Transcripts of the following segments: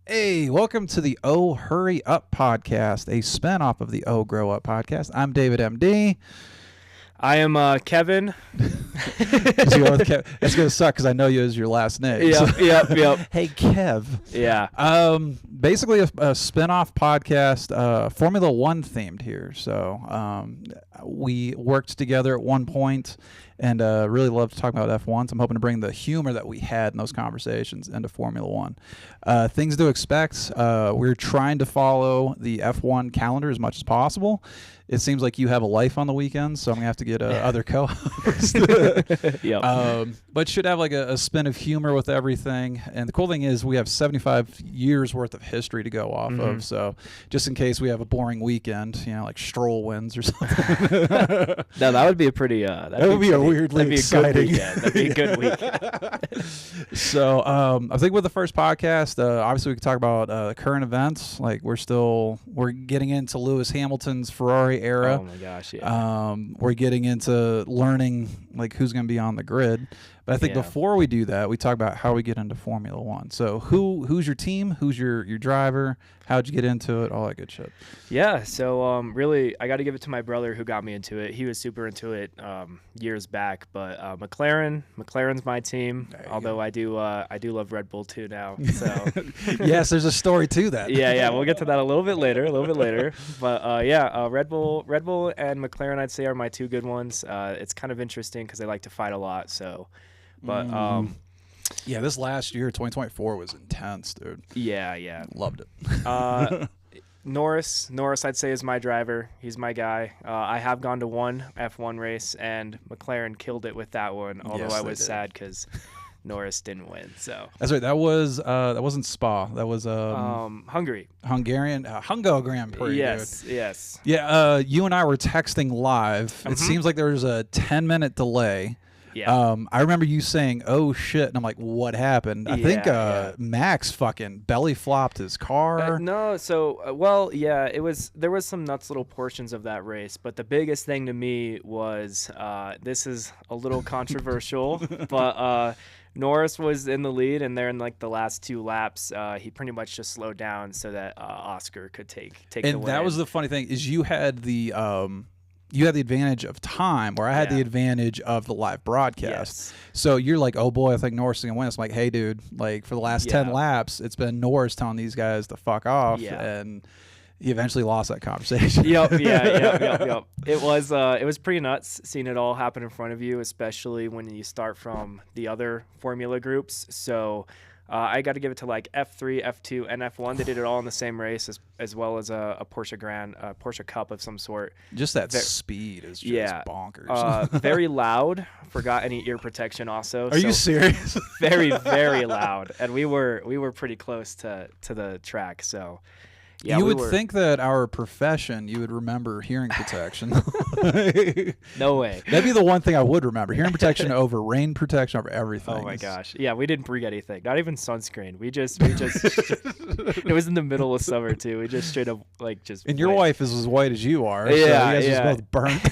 Hey, welcome to the Oh Hurry Up podcast, a spinoff of the Oh Grow Up podcast. I'm David MD. I am Kevin. It's going to suck because I know you as your last name. Yep. Hey, Kev. Yeah. Basically a spinoff podcast, Formula One themed here. So we worked together at one point and really love to talk about F1. So I'm hoping to bring the humor that we had in those conversations into Formula One. Things to expect. We're trying to follow the F1 calendar as much as possible. It seems like you have a life on the weekends, so I'm going to have to get other co-hosts. Yep. But should have like a spin of humor with everything. And the cool thing is we have 75 years worth of history to go off of. So just in case we have a boring weekend, like Stroll wins or something. No, that would be a pretty that would be a weirdly exciting. That'd be a good weekend. So I think with the first podcast, obviously we could talk about current events. Like we're getting into Lewis Hamilton's Ferrari era. Oh my gosh, yeah. We're getting into learning like who's going to be on the grid. But I think before we do that, we talk about how we get into Formula One. So who's your team? Who's your driver? How'd you get into it? All that good shit. Yeah, so really, I got to give it to my brother who got me into it. He was super into it years back. But McLaren's my team. Although I do love Red Bull too now. So yes, there's a story to that. Yeah, we'll get to that a little bit later. But Red Bull and McLaren, I'd say, are my two good ones. It's kind of interesting because they like to fight a lot. So. But yeah, this last year, 2024, was intense, dude. Yeah. Loved it. Norris, I'd say, is my driver. He's my guy. I have gone to one F1 race, and McLaren killed it with that one. Although I was sad because Norris didn't win. So that's right. That wasn't Spa. That was Hungary. Hungarian Hungo Grand Prix. Yes, dude. yes. Yeah. You and I were texting live. It seems like there was a 10-minute delay. Yeah. I remember you saying, "Oh shit," and I'm like, "What happened?" I think Max fucking belly flopped his car. No, so it was. There was some nuts little portions of that race, but the biggest thing to me was this is a little controversial, but Norris was in the lead, and there in like the last two laps, he pretty much just slowed down so that Oscar could take the win. And that was the funny thing is you had the advantage of time, where I had the advantage of the live broadcast. Yes. So you're like, oh boy, I think Norris is going to win. It's like, hey, dude, like for the last 10 laps, it's been Norris telling these guys to fuck off. Yeah. And he eventually lost that conversation. Yep. It was pretty nuts seeing it all happen in front of you, especially when you start from the other formula groups. So I got to give it to like F3, F2, and F1. They did it all in the same race, as well as a Porsche Cup of some sort. Just that speed is just bonkers. Very loud. Forgot any ear protection also. Are you serious? Very, very loud. And we were pretty close to the track, so. Yeah, you would think that our profession, you would remember hearing protection. No way. That'd be the one thing I would remember. Hearing protection over rain protection over everything. Oh my gosh. Yeah, we didn't bring anything. Not even sunscreen. We just it was in the middle of summer too. We just straight up And your wife is as white as you are. Yeah, so you guys just both burnt.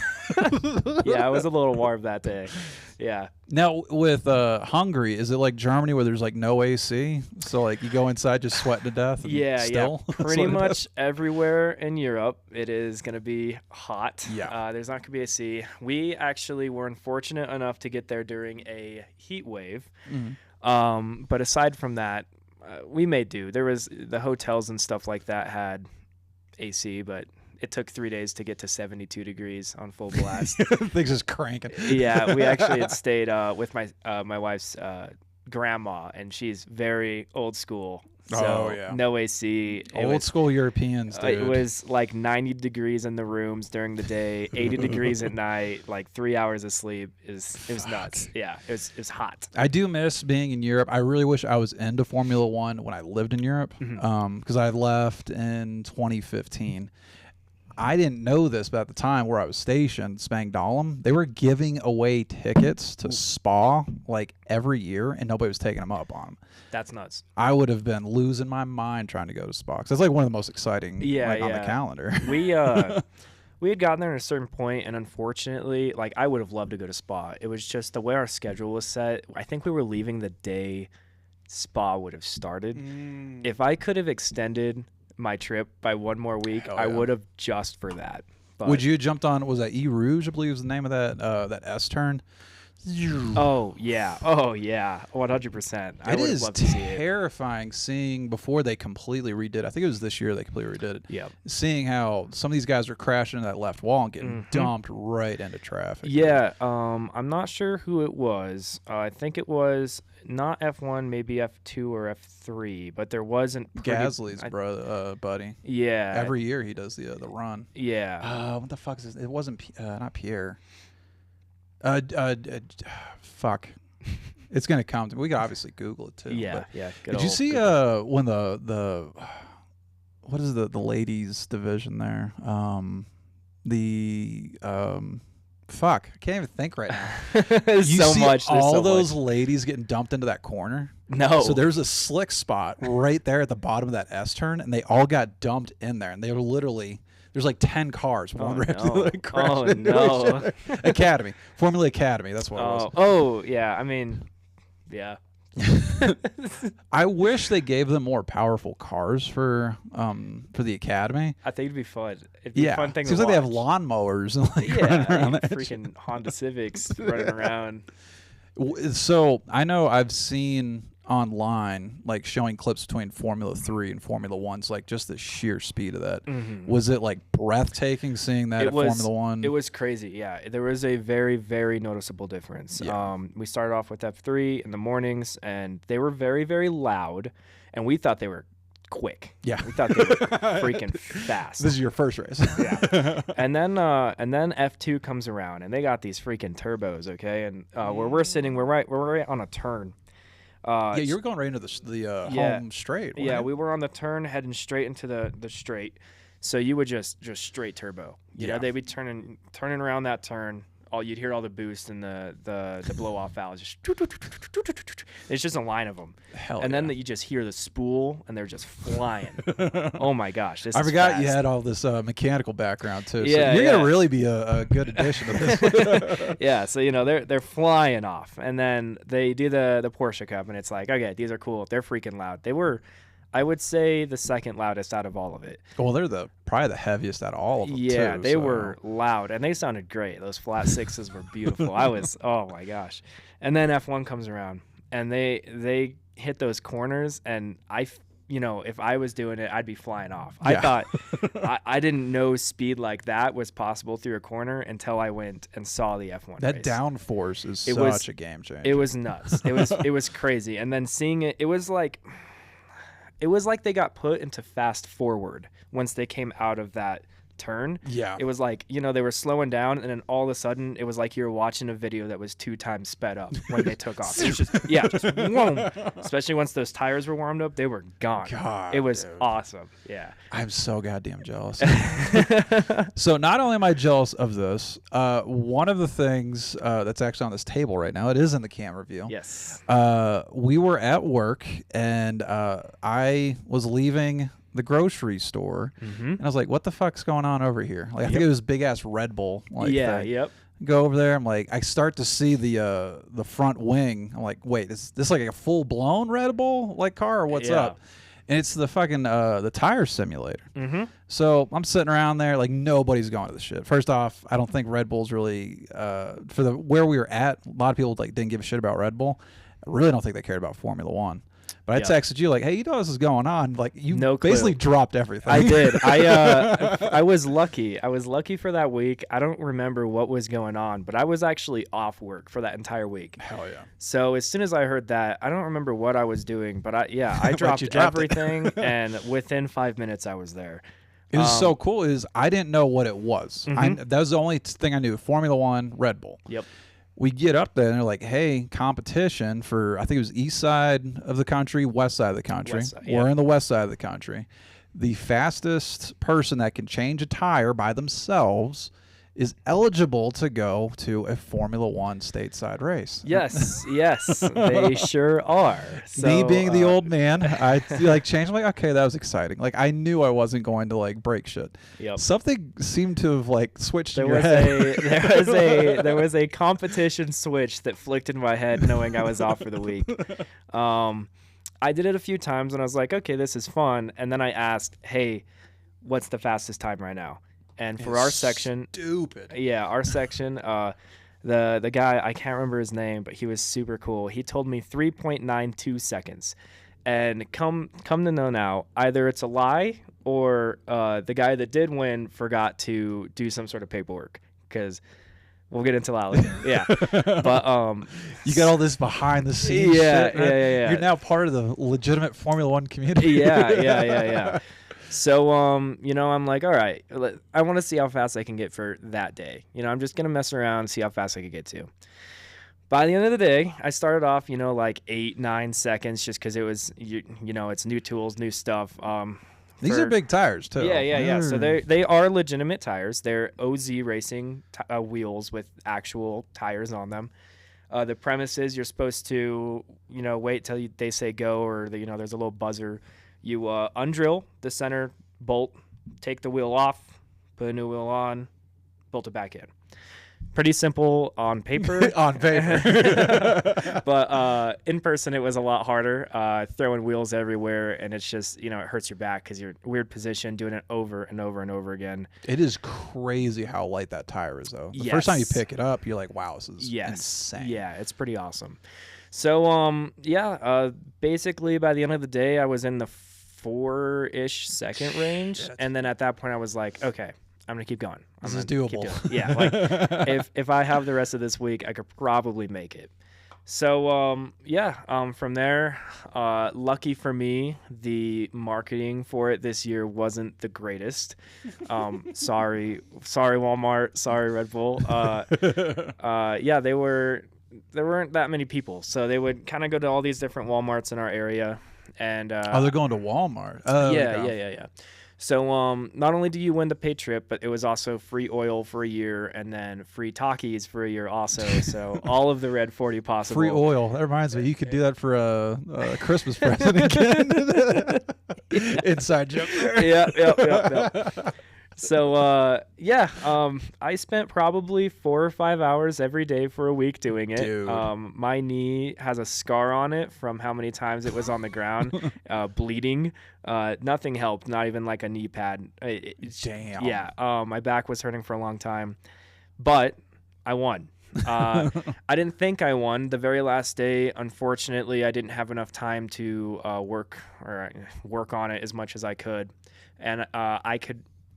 Yeah, it was a little warm that day. Yeah. Now with Hungary, is it like Germany where there's like no AC? So like you go inside just sweating to death? And Pretty much everywhere in Europe, it is going to be hot. Yeah. There's not going to be AC. We actually were unfortunate enough to get there during a heat wave. But aside from that, we made do. There was the hotels and stuff like that had AC, but it took 3 days to get to 72 degrees on full blast. Things just cranking. Yeah, we actually had stayed with my wife's grandma, and she's very old school. So no AC. Old school Europeans, dude. It was like 90 degrees in the rooms during the day, 80 degrees at night, like 3 hours of sleep. It was nuts. Yeah, it was hot. I do miss being in Europe. I really wish I was into Formula One when I lived in Europe, because I left in 2015. I didn't know this, but at the time where I was stationed, Spangdahlem, they were giving away tickets to Spa like every year, and nobody was taking them up on them. That's nuts. I would have been losing my mind trying to go to Spa, because that's like one of the most exciting on the calendar. We had gotten there at a certain point, and unfortunately, like I would have loved to go to Spa. It was just the way our schedule was set. I think we were leaving the day Spa would have started. If I could have extended my trip by one more week, I would have just for that. But would you have jumped on? Was that E Rouge? I believe was the name of that S turn. Oh yeah, 100%. I It would have is loved to see it. terrifying seeing before they completely redid. I think it was this year they completely redid it. Yeah. Seeing how some of these guys are crashing into that left wall and getting dumped right into traffic. Yeah, I'm not sure who it was. I think it was not F1, maybe F2 or F3, but there wasn't Gasly's buddy. Yeah. Every year he does the run. Yeah. What the fuck is this? It wasn't not Pierre. Fuck. It's gonna come to me. We can obviously Google it too. Yeah, but yeah. Did you see when the what is the ladies division there? Fuck, I can't even think right now. There's You so see much. There's all so those much. ladies getting dumped into that corner. No. So there's a slick spot right there at the bottom of that S turn, and they all got dumped in there, and they were literally. There's like 10 cars, one right after the other, crashed into each other. Academy, Formula Academy. That's what it was. Oh, yeah. I mean, yeah. I wish they gave them more powerful cars for the Academy. I think it'd be fun. It'd be a fun thing Seems to like they have watch. lawnmowers and like running around like there. freaking Honda Civics running around. So I know I've seen online like showing clips between Formula 3 and Formula 1. So like just the sheer speed of that. Was it like breathtaking seeing that Formula 1? It was crazy. Yeah, there was a very, very noticeable difference. Yeah. We started off with F3 in the mornings, and they were very, very loud, and we thought they were quick. Yeah. We thought they were freaking fast. This is your first race. Yeah. And then F2 comes around, and they got these freaking turbos, okay? And where we're sitting, we're right on a turn. Yeah, you were going right into the home straight. Yeah, right? we were on the turn heading straight into the straight. So you would just straight turbo. You know, they'd be turning around that turn. You'd hear all the boost and the blow off valves. Just it's just a line of them. Hell and yeah. then you just hear the spool and they're just flying. Oh my gosh! This I is forgot fast. you had all this mechanical background too. Yeah, so you're yeah. gonna really be a good addition to this. Yeah, so you know they're flying off, and then they do the Porsche Cup, and it's like, okay, these are cool. They're freaking loud. They were, I would say, the second loudest out of all of it. Well, they're probably the heaviest out of all of them. Yeah, too, they so. were loud, and they sounded great. Those flat sixes were beautiful. Oh my gosh. And then F1 comes around, and they hit those corners, and if I was doing it, I'd be flying off. Yeah. I thought I didn't know speed like that was possible through a corner until I went and saw the F1 That race. downforce is It such was- a game changer. It was nuts. It was crazy. And then seeing it, it was like they got put into fast forward once they came out of that turn. Yeah. It was like, they were slowing down, and then all of a sudden it was like you were watching a video that was 2 times sped up when they took off. It was just whoom. Especially once those tires were warmed up, they were gone. God, it was dude. awesome. Yeah. I'm so goddamn jealous. So not only am I jealous of this, one of the things that's actually on this table right now, it is in the camera view. Yes. We were at work, and I was leaving the grocery store, and I was like, what the fuck's going on over here? Like, I think it was big ass Red Bull. Like, Yeah, thing. yep. Go over there. I'm like, I start to see the front wing. I'm like, wait, is this like a full blown Red Bull like car, or what's Yeah. up? And it's the fucking the tire simulator. So I'm sitting around there like nobody's going to the shit. First off, I don't think Red Bull's really for where we were at. A lot of people like didn't give a shit about Red Bull. I really don't think they cared about Formula 1. But I texted you like, hey, you know this is going on. Like you No clue. basically dropped everything. I did. I was lucky. I was lucky for that week. I don't remember what was going on, but I was actually off work for that entire week. Hell yeah. So as soon as I heard that, I don't remember what I was doing, but I dropped, you dropped it. everything, and within 5 minutes I was there. It was so cool is I didn't know what it was. That was the only thing I knew. Formula 1, Red Bull. Yep. We get up there and they're like, hey, competition for, I think it was east side of the country, west side of the country. West side, We're in the west side of the country. The fastest person that can change a tire by themselves is eligible to go to a Formula 1 stateside race. Yes, they sure are. So, Me being the old man, I like changed. I'm like, okay, that was exciting. Like I knew I wasn't going to like break shit. Yep. Something seemed to have like switched There in your was head. there was a competition switch that flicked in my head, knowing I was off for the week. I did it a few times and I was like, okay, this is fun. And then I asked, hey, what's the fastest time right now? And for our section, our section, the guy, I can't remember his name, but he was super cool. He told me 3.92 seconds. And come to know now, either it's a lie or the guy that did win forgot to do some sort of paperwork, because we'll get into that later. Yeah. But you got all this behind the scenes shit, right? Yeah. You're now part of the legitimate Formula One community. Yeah. So, I'm like, all right, I want to see how fast I can get for that day. I'm just going to mess around and see how fast I can get to. By the end of the day, I started off, like 8-9 seconds, just because it was, it's new tools, new stuff. These are big tires too. Yeah. So they are legitimate tires. They're OZ Racing wheels with actual tires on them. The premise is you're supposed to, wait till they say go, or there's a little buzzer. You undrill the center bolt, take the wheel off, put a new wheel on, bolt it back in. Pretty simple on paper. But in person, it was a lot harder, throwing wheels everywhere. And it's just, it hurts your back because you're in a weird position doing it over and over and over again. It is crazy how light that tire is, though. The first time you pick it up, you're like, wow, this is insane. Yeah, it's pretty awesome. So, basically by the end of the day, I was in the 4-ish second range. And then at that point, I was like, okay, I'm going to keep going. This is doable. Yeah, like if I have the rest of this week, I could probably make it. So, from there, lucky for me, the marketing for it this year wasn't the greatest. Sorry, Walmart. Sorry, Red Bull. There weren't that many people. So they would kind of go to all these different Walmarts in our area. And they're going to Walmart. Yeah. So not only do you win the pay trip, but it was also free oil for a year and then free Takis for a year also. So all of the Red 40 possible. Free oil. That reminds me, you could do that for a Christmas present again. Inside joke there. Yeah. So, I spent probably 4 or 5 hours every day for a week doing it. Dude. My knee has a scar on it from how many times it was on the ground, bleeding. Nothing helped, not even like a knee pad. Damn. Yeah. My back was hurting for a long time, but I won. I didn't think I won. The very last day, unfortunately, I didn't have enough time to work on it as much as I could. And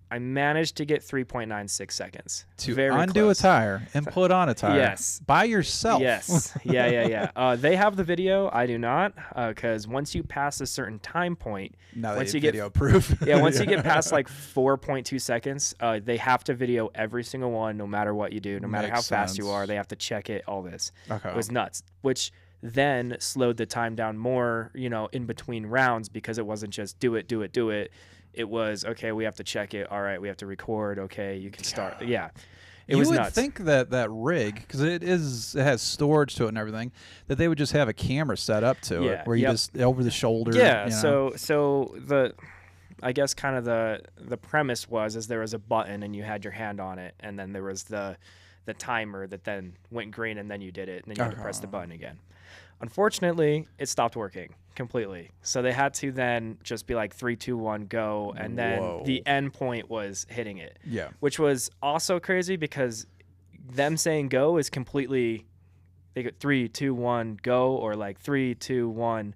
I managed to get 3.96 seconds. To undo close. A tire and put on a tire. Yes. By yourself. Yes. Yeah. They have the video. I do not, because once you pass a certain time point, once you get video proof. Once you get past like 4.2 seconds, they have to video every single one, no matter what you do, no matter how fast you are. They have to check it. All this. Okay. It was nuts. Which then slowed the time down more, in between rounds, because it wasn't just do it. It was, okay, we have to check it. All right, we have to record. Okay, you can start. Yeah, it was nuts. You would think that rig, because it has storage to it and everything, that they would just have a camera set up to it, where you just over the shoulder. Yeah. So I guess kind of the premise was there was a button and you had your hand on it, and then there was the timer that then went green, and then you did it, and then you had to press the button again. Unfortunately, it stopped working completely. So they had to then just be like 3, 2, 1, go, and then the end point was hitting it. Yeah. Which was also crazy, because them saying go is completely, they go 3, 2, 1, go, or like 3, 2, 1,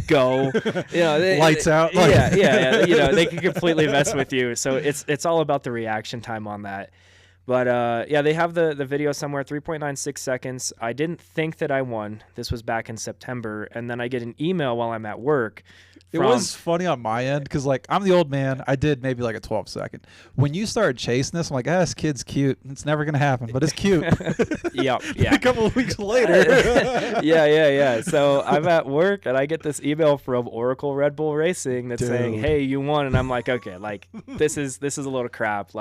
go. Lights out. Yeah. They can completely mess with you. So it's all about the reaction time on that. But, they have the video somewhere, 3.96 seconds. I didn't think that I won. This was back in September. And then I get an email while I'm at work. It was funny on my end, because, I'm the old man. I did maybe like a 12-second. When you started chasing this, I'm like, this kid's cute. It's never going to happen, but it's cute. Yeah. A couple of weeks later. Yeah. So I'm at work, and I get this email from Oracle Red Bull Racing that's saying, hey, you won. And I'm like, okay, this is a load of crap.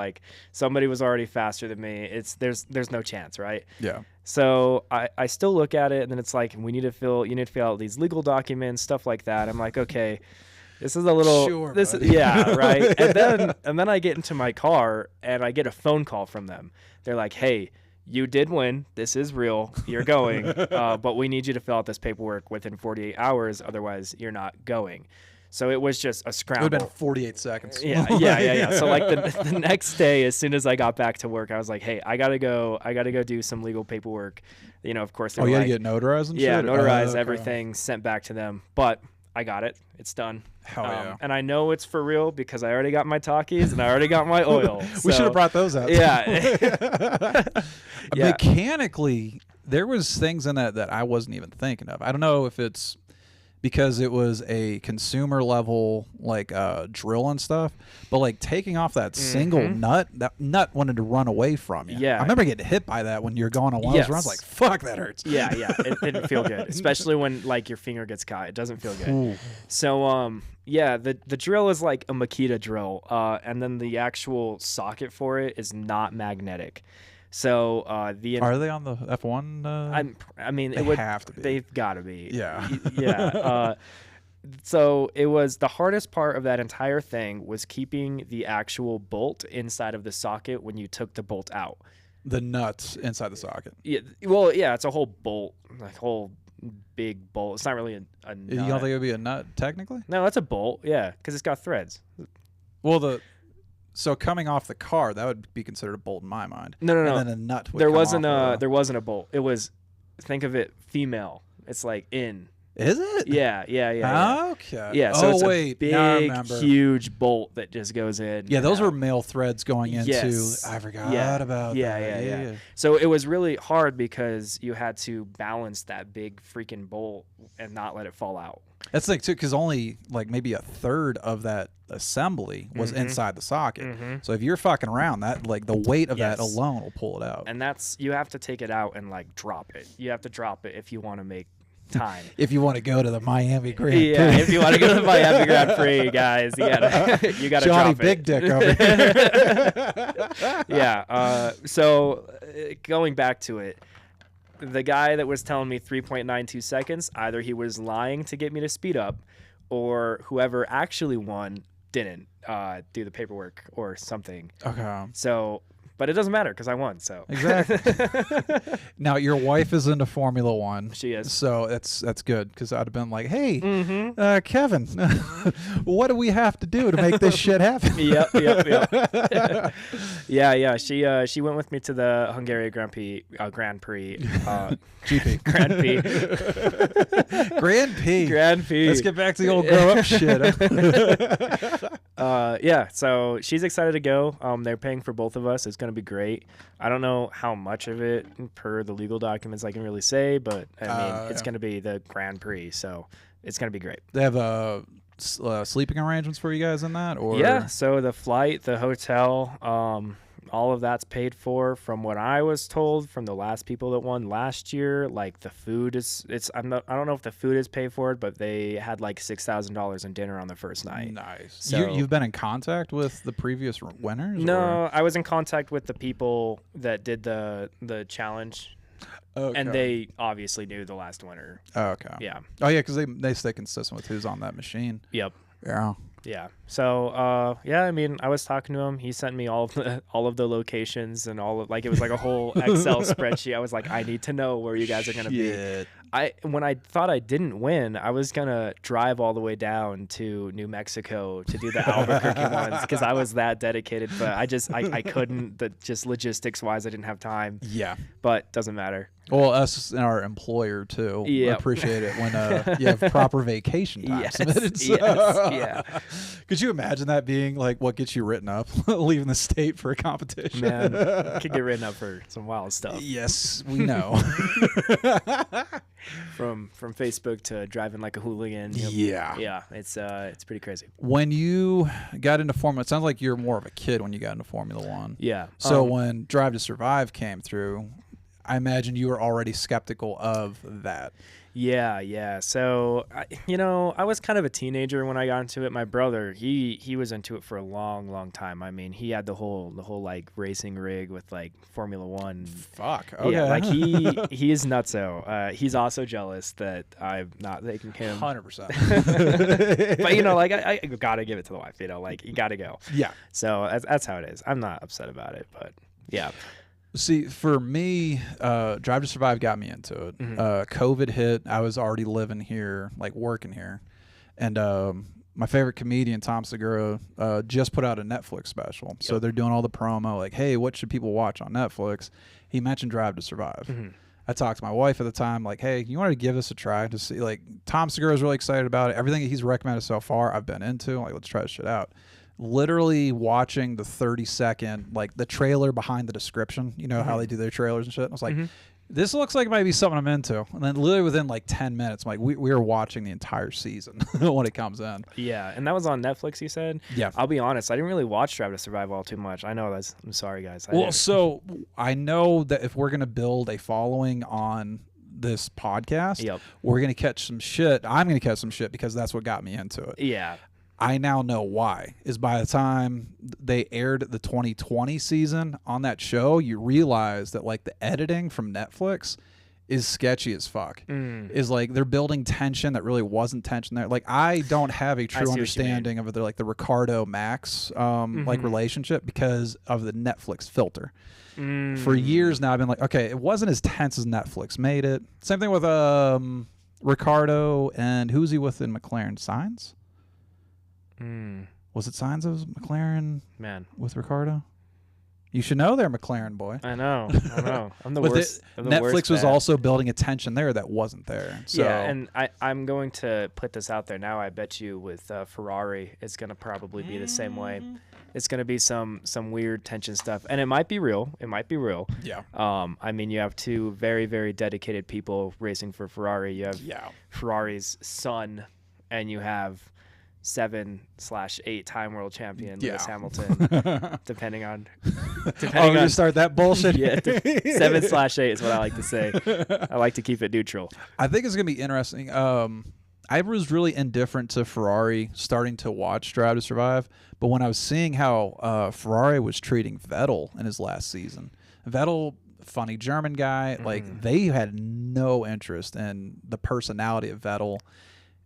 Somebody was already faster than me. There's no chance, right? Yeah. So I still look at it, and then it's like, you need to fill out these legal documents, stuff like that. I'm like, okay, this is a little, right. And then I get into my car, and I get a phone call from them. They're like, hey, you did win. This is real. You're going. But we need you to fill out this paperwork within 48 hours. Otherwise, you're not going. So it was just a scramble. It would have been 48 seconds. Yeah. So like the next day, as soon as I got back to work, I was like, hey, I gotta go do some legal paperwork. You know, of course. They were you had like, to get notarized and yeah, shit? notarize Okay. everything, sent back to them. But I got it. It's done. Hell yeah. And I know it's for real because I already got my Takis and I already got my oil. We should so- have brought those out. Yeah. Yeah. Mechanically, there was things in that I wasn't even thinking of. I don't know if it's because it was a consumer level like drill and stuff, but like taking off that single nut, that nut wanted to run away from you. Yeah. I remember getting hit by that when you're going on one of those runs. Like, fuck, that hurts. Yeah. It didn't feel good, especially when like your finger gets caught. It doesn't feel good. Ooh. So yeah, the drill is like a Makita drill, and then the actual socket for it is not magnetic. So Are they on the F1? I mean, They it would have to be. They've got to be. Yeah. Yeah. So it was the hardest part of that entire thing was keeping the actual bolt inside of the socket when you took the bolt out. The nuts inside the socket. Yeah. Well, yeah, it's a whole bolt, like whole big bolt. It's not really a nut. You don't think it would be a nut technically? No, that's a bolt. Yeah, because it's got threads. Well, so coming off the car, that would be considered a bolt in my mind. No. And then a nut would There come wasn't off there wasn't a bolt. It was, think of it female. It's like in. Is it? Yeah. Okay. Yeah, so it's wait. a Now I big, remember. huge bolt that just goes in. Yeah, those and were out. male threads going into. Yes. I forgot Yeah. about Yeah, that. yeah. So it was really hard because you had to balance that big freaking bolt and not let it fall out. That's like too, because only like maybe a third of that assembly was inside the socket. So if you're fucking around, that like the weight of that Yes. alone will pull it out. And that's, you have to take it out and like drop it. You have to drop it if you want to make time. If you want to go to the Miami Grand Yeah, Prix. if you want to go to the Miami Grand Prix, guys, you gotta Johnny drop Big it. Dick over here. Yeah. So going back to it, the guy that was telling me 3.92 seconds, either he was lying to get me to speed up, or whoever actually won didn't do the paperwork or something. Okay. So, but it doesn't matter because I won. So Exactly. Now your wife is into Formula One. She is. So that's good because I'd have been like, hey, Mm-hmm. Kevin, what do we have to do to make this shit happen? Yep. Yeah. She went with me to the Hungary Grand Prix. GP. Grand Prix. Grand P. Let's get back to the old grow up shit. Yeah, so she's excited to go. They're paying for both of us. It's going to be great. I don't know how much of it per the legal documents I can really say, but I mean, it's going to be the Grand Prix, so it's going to be great. They have sleeping arrangements for you guys in that, or Yeah, so the flight, the hotel, all of that's paid for. From what I was told from the last people that won last year, like the food I don't know if the food is paid for it, but they had like $6,000 in dinner on the first night. Nice. So- You've been in contact with the previous winners? No, or? I was in contact with the people that did the challenge, Okay. and they obviously knew the last winner. Oh, okay. Yeah. Oh yeah, because they stay consistent with who's on that machine. Yep. Yeah. Yeah. So, yeah, I mean, I was talking to him. He sent me all of the locations and like it was like a whole Excel spreadsheet. I was like, I need to know where you guys are going to be. When I thought I didn't win, I was going to drive all the way down to New Mexico to do the Albuquerque ones because I was that dedicated, but I couldn't, just logistics wise, I didn't have time, Yeah. but doesn't matter. Well, us and our employer too. Yep. Appreciate it when you have proper vacation time Yes, submitted. yes, yeah. Could you imagine that being like what gets you written up, leaving the state for a competition? Man, I could get written up for some wild stuff. Yes, we know. From Facebook to driving like a hooligan. Yeah. Yeah, it's pretty crazy. When you got into Formula, it sounds like you're more of a kid when you got into Formula One. Yeah. So when Drive to Survive came through, I imagine you were already skeptical of that. Yeah. So, I was kind of a teenager when I got into it. My brother, he was into it for a long, long time. I mean, he had the whole like racing rig with like Formula One. Fuck. Okay. Yeah, like he is nutso. He's also jealous that I'm not taking him. 100%. But like I gotta give it to the wife. Like you gotta go. Yeah. So that's how it is. I'm not upset about it, but yeah. See, for me, Drive to Survive got me into it. COVID hit. I was already living here, like working here. And my favorite comedian, Tom Segura, just put out a Netflix special. Yep. So they're doing all the promo, like, hey, what should people watch on Netflix? He mentioned Drive to Survive. I talked to my wife at the time, like, hey, you want to give this a try to see? Like, Tom Segura is really excited about it. Everything he's recommended so far, I've been into. Like, let's try this shit out. Literally watching the 30-second, like, the trailer behind the description. You know how they do their trailers and shit? I was like, this looks like it might be something I'm into. And then literally within, like, 10 minutes, I'm like, we were watching the entire season when it comes in. Yeah, and that was on Netflix, you said? Yeah. I'll be honest, I didn't really watch Drive to Survive all too much. I know I'm sorry, guys. So I know that if we're going to build a following on this podcast, we're going to catch some shit. I'm going to catch some shit because that's what got me into it. Yeah. I now know why. Is by the time they aired the 2020 season on that show, you realize that, like, the editing from Netflix is sketchy as fuck. Is like they're building tension that really wasn't tension there. Like, I don't have a true understanding of like the Ricardo Max like relationship because of the Netflix filter. For years now, I've been like, okay, it wasn't as tense as Netflix made it. Same thing with Ricardo and who's he with in McLaren? Sainz? Was it Signs of McLaren? Man, with Ricardo, you should know they're McLaren boy. I know. I'm the worst. Netflix was also building a tension there that wasn't there. So. Yeah, and I'm going to put this out there now. I bet you with Ferrari, it's going to probably be the same way. It's going to be some weird tension stuff, and it might be real. Yeah. I mean, you have two very, very dedicated people racing for Ferrari. You have Ferrari's son, and you have 7/8 time world champion Lewis Hamilton, depending on. You start that bullshit. 7/8 is what I like to say. I like to keep it neutral. I think it's gonna be interesting. I was really indifferent to Ferrari starting to watch Drive to Survive, but when I was seeing how Ferrari was treating Vettel in his last season, Vettel, funny German guy, like they had no interest in the personality of Vettel.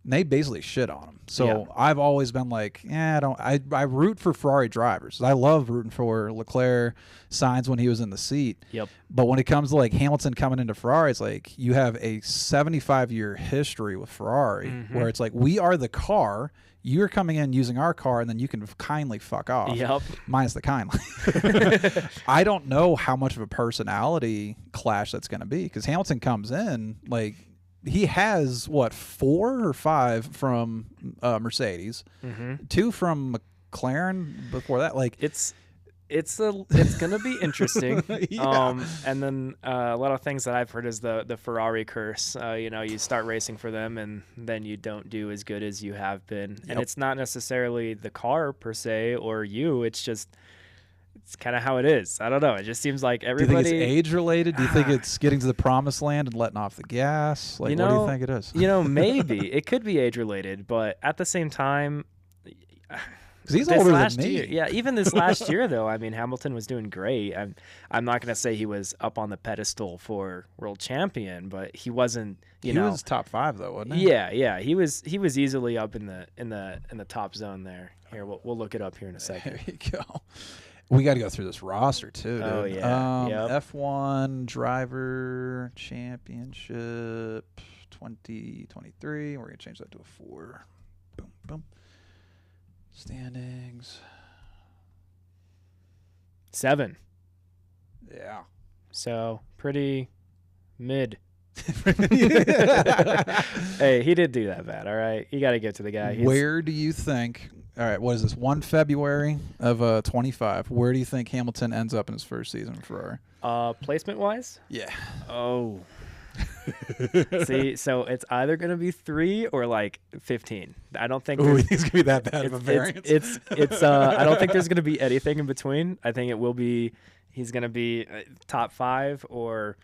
And they basically shit on him. So I've always been like, I root for Ferrari drivers. I love rooting for Leclerc, Sainz when he was in the seat. But when it comes to like Hamilton coming into Ferrari, it's like you have a 75-year history with Ferrari where it's like we are the car. You're coming in using our car, and then you can kindly fuck off. Minus the kindly. I don't know how much of a personality clash that's going to be because Hamilton comes in like. He has 4 or 5 from Mercedes, 2 from McLaren before that. Like it's gonna be interesting. And then a lot of things that I've heard is the Ferrari curse. You start racing for them and then you don't do as good as you have been. And it's not necessarily the car per se or you. It's just. It's kind of how it is. I don't know. It just seems like everybody. Do you think it's age related? Do you think it's getting to the promised land and letting off the gas? Like, what do you think it is? Maybe it could be age related, but at the same time, because he's older than me. Year, even this last year, though, I mean, Hamilton was doing great. I'm not going to say he was up on the pedestal for world champion, but he wasn't. He was top 5 though, wasn't he? Yeah. He was easily up in the top zone there. Here, we'll look it up here in a second. There you go. We got to go through this roster too, dude. Oh yeah. F1 Driver Championship 2023. We're gonna change that to a 4. Boom, boom. Standings. 7. Yeah. So pretty mid. Hey, he didn't do that bad. All right, you got to give to the guy. Where do you think? All right, what is this? 1 February of 25. Where do you think Hamilton ends up in his first season for Ferrari? Placement wise? Yeah. Oh. See, so it's either going to be 3 or like 15. I don't think it's going to be that bad of a variance. It's I don't think there's going to be anything in between. I think it will be he's going to be top 5 or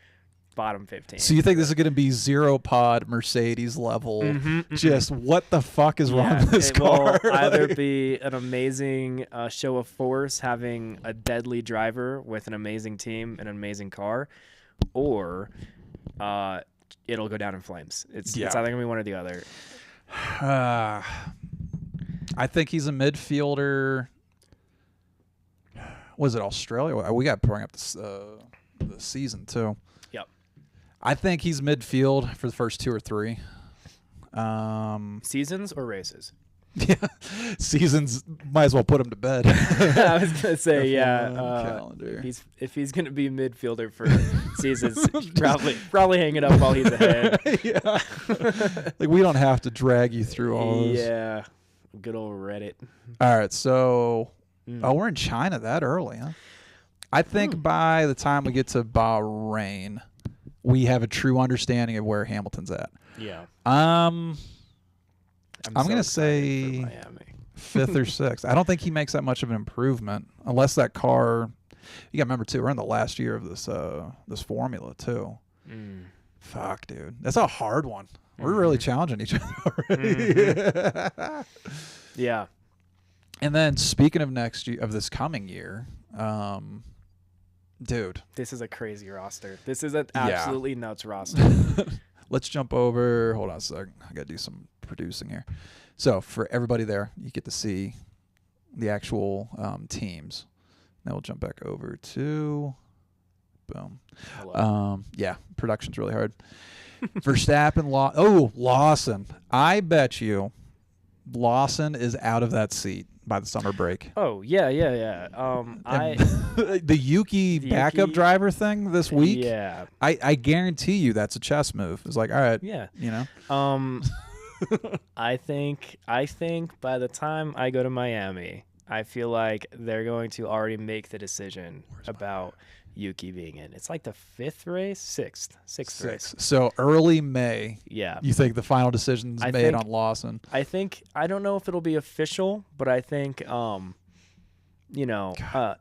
bottom 15. So you think this is going to be 0 pod Mercedes level? Just what the fuck is wrong with this car? It will either be an amazing show of force, having a deadly driver with an amazing team and an amazing car, or it'll go down in flames. It's either going to be one or the other. I think he's a midfielder. Was it Australia? We got to bring up this. the season too. Yep. I think he's midfield for the first 2 or 3. Seasons or races? Yeah, seasons might as well put him to bed. I was gonna say, calendar. If he's gonna be midfielder for seasons, probably hanging up while he's ahead. Yeah, like we don't have to drag you through all those. Yeah, good old Reddit. All right, so we're in China that early, huh? I think by the time we get to Bahrain, we have a true understanding of where Hamilton's at. Yeah. I'm so going to excited for say Miami. 5th or 6th. I don't think he makes that much of an improvement unless that car. You got to remember too, we're in the last year of this formula too. Fuck, dude, that's a hard one. We're really challenging each other already. Yeah. And then speaking of next year, of this coming year, dude, this is a crazy roster. This is an absolutely nuts roster. Let's jump over. Hold on a second. I got to do some producing here. So for everybody there, you get to see the actual teams. Now we'll jump back over to boom. Yeah, production's really hard. Verstappen, Lawson. I bet you Lawson is out of that seat by the summer break. Oh, yeah. The Yuki backup driver thing this week. Yeah. I guarantee you that's a chess move. It's like, all right, yeah. You know. I think by the time I go to Miami, I feel like they're going to already make the decision about Yuki being in. It's like the 5th race, sixth race. So early May. Yeah. You think the final decision's made on Lawson? I don't know if it'll be official, but I think the Perez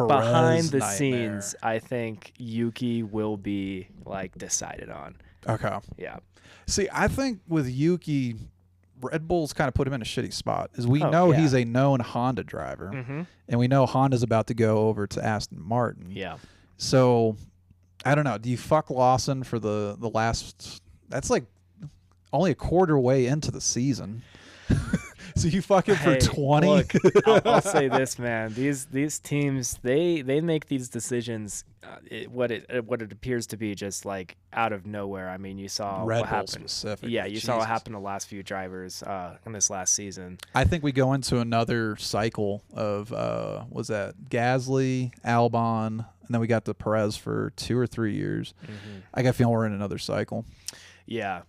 behind the nightmare. scenes, I think Yuki will be like decided on. Okay. Yeah. See, I think with Yuki, Red Bull's kind of put him in a shitty spot. Is we know he's a known Honda driver, and we know Honda's about to go over to Aston Martin. Yeah. So, I don't know. Do you fuck Lawson for the last? That's like only a quarter way into the season. So you fuck him for 20. Look, I'll say this, man. These teams, they make these decisions. What it appears to be just like out of nowhere. I mean, you saw Red what Bull happened. specific. Yeah, you saw what happened to the last few drivers in this last season. I think we go into another cycle of was that Gasly, Albon, and then we got the Perez for 2 or 3 years. I got a feeling we're in another cycle. Yeah.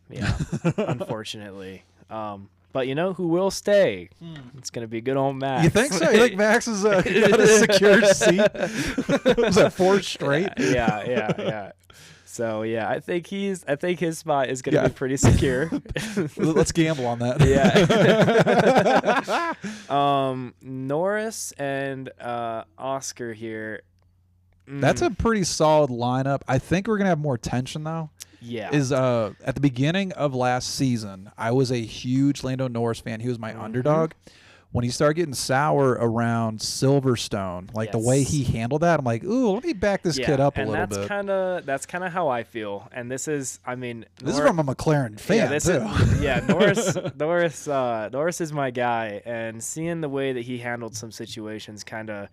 Unfortunately. But you know who will stay? It's going to be good old Max. You think so? You think Max is got a secure seat? Was that 4 straight? Yeah. So yeah, I think his spot is going to be pretty secure. Let's gamble on that. Yeah. Norris and Oscar here. That's a pretty solid lineup. I think we're gonna have more tension though. Yeah. At the beginning of last season, I was a huge Lando Norris fan. He was my underdog. When he started getting sour around Silverstone, like the way he handled that, I'm like, ooh, let me back this kid up a little bit. That's kind of how I feel. And this is from a McLaren fan too. Norris is my guy, and seeing the way that he handled some situations, I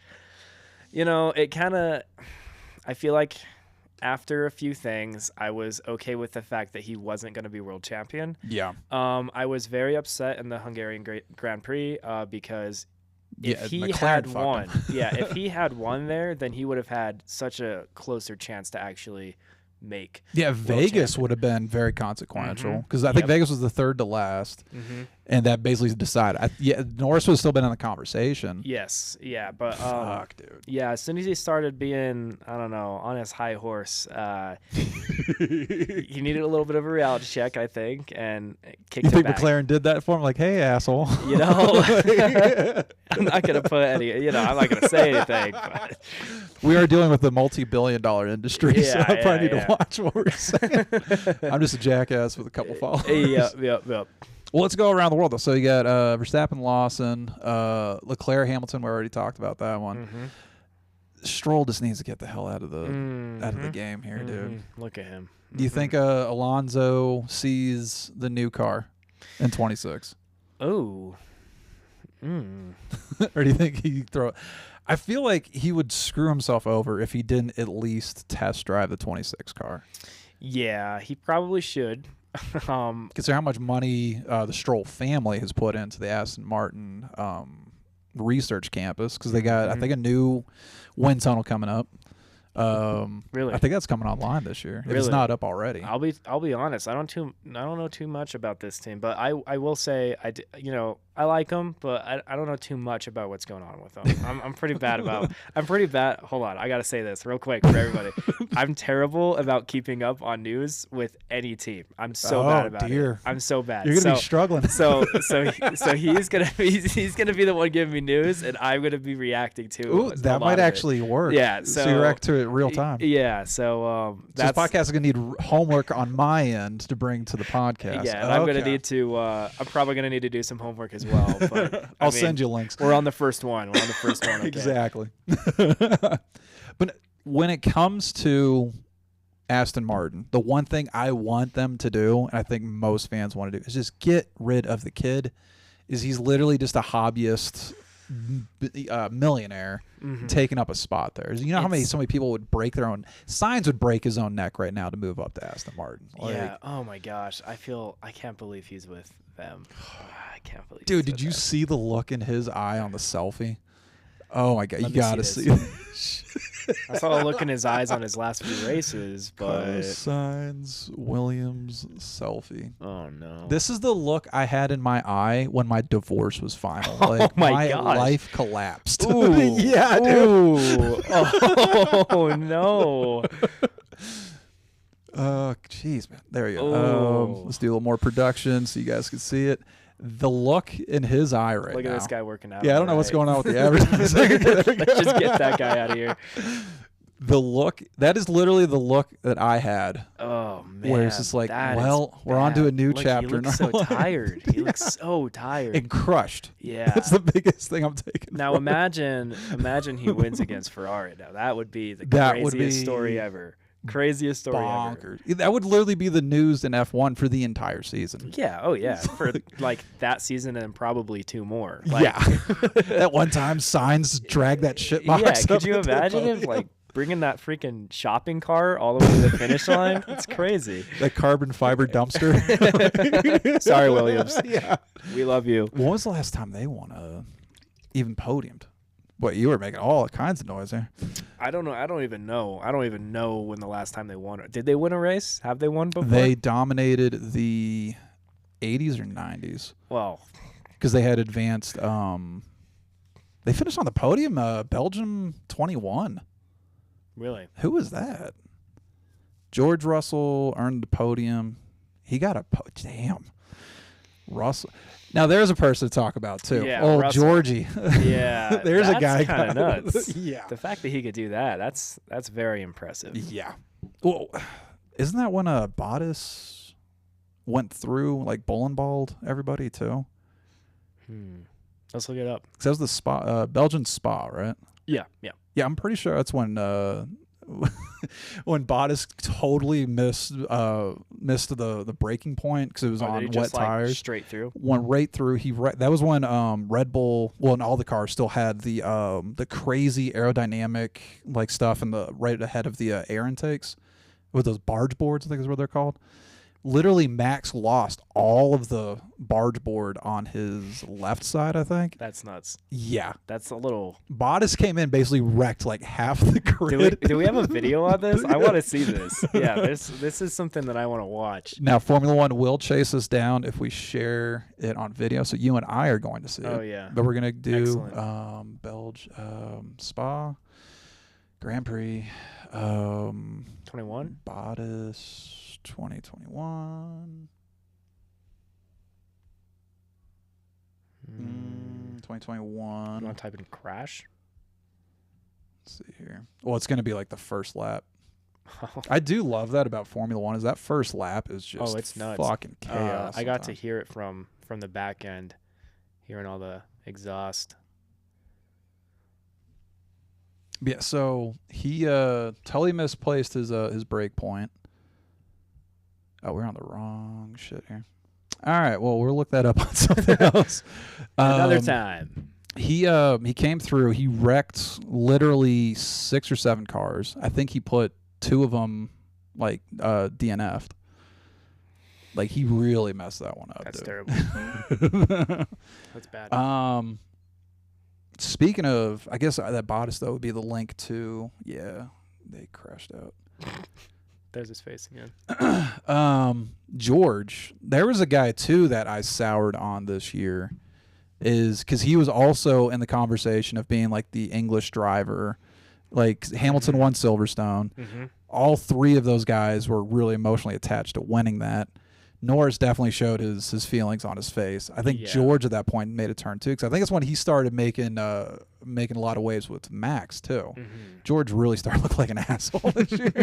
feel like after a few things, I was okay with the fact that he wasn't going to be world champion. Yeah. I was very upset in the Hungarian Grand Prix because if he McLaren had won there, then he would have had such a closer chance to actually make. Yeah, Vegas would have been very consequential because I think Vegas was the 3rd to last, and that basically decided. Norris would have still been in the conversation. Yes, yeah, but fuck, dude. Yeah, as soon as he started being, I don't know, on his high horse, he needed a little bit of a reality check, I think, and kicked You it think back. McLaren did that for him? Like, hey, asshole. I'm not gonna put any. I'm not gonna say anything. But. We are dealing with a multi-billion-dollar industry, so I probably need to watch what we're saying. I'm just a jackass with a couple followers. Yep. Well, let's go around the world, though. So you got Verstappen, Lawson, Leclerc, Hamilton. We already talked about that one. Stroll just needs to get the hell out of the game here, dude. Look at him. Do you think Alonso sees the new car in 26? Oh. Or do you think he throw? I feel like he would screw himself over if he didn't at least test drive the 26 car. Yeah, he probably should. Consider how much money the Stroll family has put into the Aston Martin research campus, because they got, I think, a new wind tunnel coming up. Really? I think that's coming online this year. If it's Really? not up already. I'll be honest. I don't know too much about this team, but I will say I like them, but I don't know too much about what's going on with them. I'm pretty bad about. I'm pretty bad. Hold on, I gotta say this real quick for everybody. I'm terrible about keeping up on news with any team. I'm so bad about it. I'm so bad. You're gonna be struggling. So he's gonna be the one giving me news, and I'm gonna be reacting to. Ooh, that might actually work. Yeah. So you react to it real time. Yeah. So this podcast is gonna need homework on my end to bring to the podcast. Yeah, and I'm gonna need to. I'm probably gonna need to do some homework as well. But I'll send you links. We're on the first one. Okay. Exactly. But when it comes to Aston Martin, the one thing I want them to do, and I think most fans want to do, is just get rid of the kid. He's literally just a hobbyist millionaire taking up a spot there. You know how so many people would break their own Sainz would break his own neck right now to move up to Aston Martin. Yeah. Oh my gosh. I can't believe he's with them. I can't believe. Dude, did you see the look in his eye on the selfie? Oh my god, you gotta see. I saw a look in his eyes on his last few races, but Sainz Williams selfie. Oh no! This is the look I had in my eye when my divorce was final. Like my life collapsed. Ooh, yeah, dude. Ooh. Oh no! Jeez, man. There you go. Let's do a little more production so you guys can see it. The look in his eye right now. Look at this guy working out. Yeah, I don't know what's going on with the advertising. Let's just get that guy out of here. The look, that is literally the look that I had. Oh, man. Where it's just like, well, we're on to a new chapter. He looks so tired. He looks so tired. And crushed. Yeah. That's the biggest thing I'm taking. Now imagine he wins against Ferrari. Now that would be the craziest story ever. Craziest story bonkers. Ever. That would literally be the news in F1 for the entire season. Yeah. Oh, yeah. For like that season and probably two more. Like, yeah. At one time, Sainz dragged that shit box. Yeah. Could you imagine him like bringing that freaking shopping cart all the way to the finish line? It's crazy. That carbon fiber dumpster. Sorry, Williams. Yeah. We love you. When was the last time they won even podiumed? What, you were making all kinds of noise there. I don't know. I don't even know when the last time they won. Did they win a race? Have they won before? They dominated the 80s or 90s. Well, because they had advanced. They finished on the podium. Belgium 21. Really? Who was that? George Russell earned the podium. He got a damn. Russell. Now there's a person to talk about too. Yeah, oh, Russell. Georgie. Yeah, there's a guy. Kind of nuts. Yeah. The fact that he could do that's very impressive. Yeah. Well, isn't that when Bottas went through like bowling balled everybody too? Let's look it up. Because that was the Spa, Belgian Spa, right? Yeah. Yeah. Yeah, I'm pretty sure that's when when Bottas totally missed the braking point because it was on wet tires. Straight through. Went right through. That was when Red Bull, well, and all the cars still had the crazy aerodynamic like stuff in the right ahead of the air intakes with those barge boards, I think is what they're called. Literally, Max lost all of the barge board on his left side, I think. That's nuts. Yeah. That's a little... Bottas came in, basically wrecked like half the grid. Do we have a video on this? I want to see this. Yeah, this is something that I want to watch. Now, Formula One will chase us down if we share it on video, so you and I are going to see it. Oh, yeah. But we're going to do Spa, Grand Prix, 21? Bottas... 2021. 2021. You want to type in crash? Let's see here. Well, it's going to be like the first lap. I do love that about Formula One is that first lap is just it's nuts. Fucking chaos. I got to hear it from the back end, hearing all the exhaust. Yeah, so he totally misplaced his brake point. Oh, we're on the wrong shit here. All right, well, we'll look that up on something else. Another time. He came through. He wrecked literally 6 or 7 cars. I think he put 2 of them like DNF'd. Like he really messed that one up. That's dude. terrible. That's bad. Speaking of, I guess that bodice though would be the link to. Yeah, they crashed out. There's his face again. George, there was a guy too that I soured on this year, is because he was also in the conversation of being like the English driver. Like Hamilton won Silverstone. Mm-hmm. All 3 of those guys were really emotionally attached to winning that. Norris definitely showed his feelings on his face. I think George at that point made a turn too, because I think it's when he started making a lot of waves with Max too. Mm-hmm. George really started looking like an asshole this year.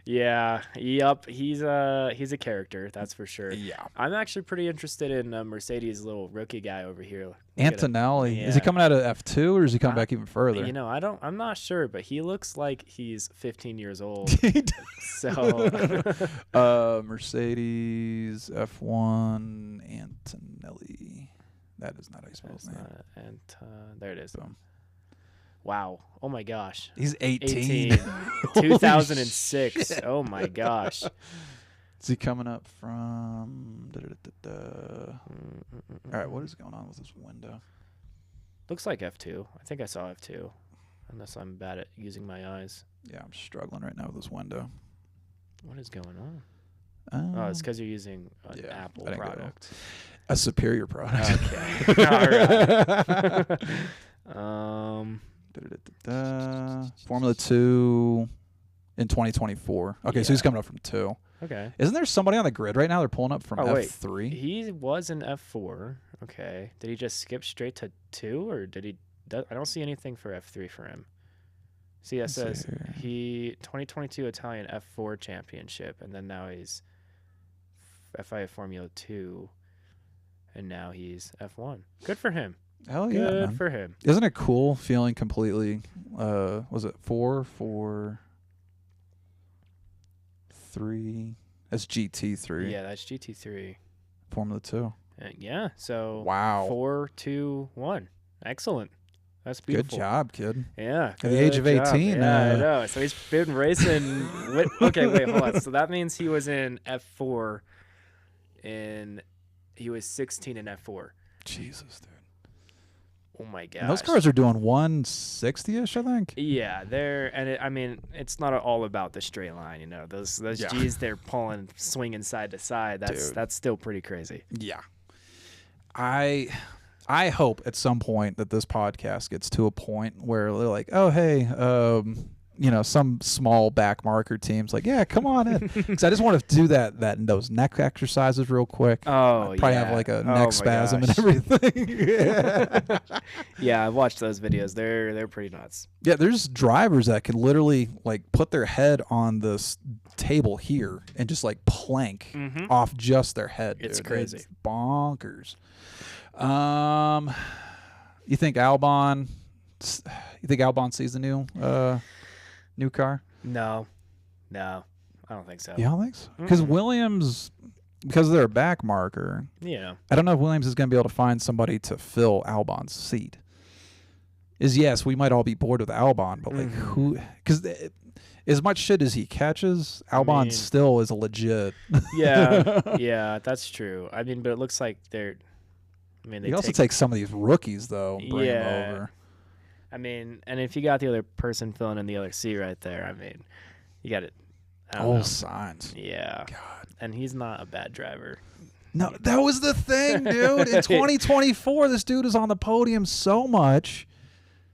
Yeah. Yep. He's a character, that's for sure. Yeah. I'm actually pretty interested in Mercedes' little rookie guy over here. Look Antonelli. Yeah. Is he coming out of F2 or is he coming back even further? You know, I'm not sure, but he looks like he's 15 years old. So Mercedes F1 Antonelli. That is not how you spell his name. And there it is. Boom. Wow. Oh my gosh. He's 18. 2006. Oh my gosh. Is he coming up from? All right, what is going on with this window? Looks like F2. I think I saw F2, unless I'm bad at using my eyes. Yeah, I'm struggling right now with this window. What is going on? Oh, it's because you're using an Apple product. A superior product. Okay. All right. Formula 2 in 2024. Okay, so he's coming up from 2. Okay. Isn't there somebody on the grid right now? They're pulling up from F3. He was in F4. Okay. Did he just skip straight to 2, or did he? I don't see anything for F3 for him. See, it says he 2022 Italian F4 championship, and then now he's FIA Formula 2, and now he's F1. Good for him. Hell yeah, Good man. for him. Isn't it cool feeling completely? Was it 4, 3? That's GT3. Yeah, that's GT3. Formula 2. Yeah. So wow. 4, 2, 1. Excellent. That's beautiful. Good job, kid. Yeah. At the age of 18. Yeah, I know. So he's been racing. Okay, wait, hold on. So that means he was in F4 he was 16 in F4. Jesus, dude. Oh my gosh. And those cars are doing 160-ish, I think. Yeah, it's not all about the straight line, you know. Those G's they're pulling, swinging side to side. That's still pretty crazy. Yeah. I hope at some point that this podcast gets to a point where they're like, oh, hey, some small back marker team's like, yeah, come on in. Because I just want to do those neck exercises real quick. Oh, I'd probably have like a neck spasm and everything. Yeah, I've watched those videos. They're pretty nuts. Yeah, there's drivers that can literally like put their head on this table here and just like plank off just their head. Dude. It's crazy. It's bonkers. You think Albon sees the new car? No, I don't think so. You don't think so? Because Williams, because they're a back marker. Yeah. I don't know if Williams is going to be able to find somebody to fill Albon's seat. Yes, we might all be bored with Albon, but like who? Because as much shit as he catches, Albon still is a legit. Yeah, that's true. I mean, but it looks like they also take some of these rookies though. Bring them over. I mean, and if you got the other person filling in the other seat right there, I mean, you got it. All signs. Yeah. God. And he's not a bad driver. No, that was the thing, dude. In 2024, this dude is on the podium so much.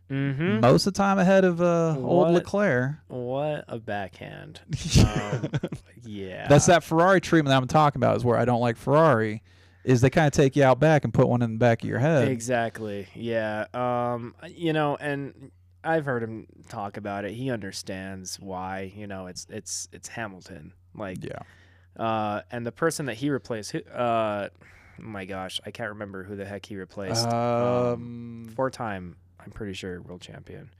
Most of the time ahead of old Leclerc. What a backhand. Yeah. That's that Ferrari treatment that I'm talking about, is where I don't like Ferrari. Is they kind of take you out back and put one in the back of your head. Exactly. Yeah. And I've heard him talk about it. He understands why. It's Hamilton. Like, yeah. And the person that he replaced, oh my gosh, I can't remember who the heck he replaced. 4-time, I'm pretty sure, world champion.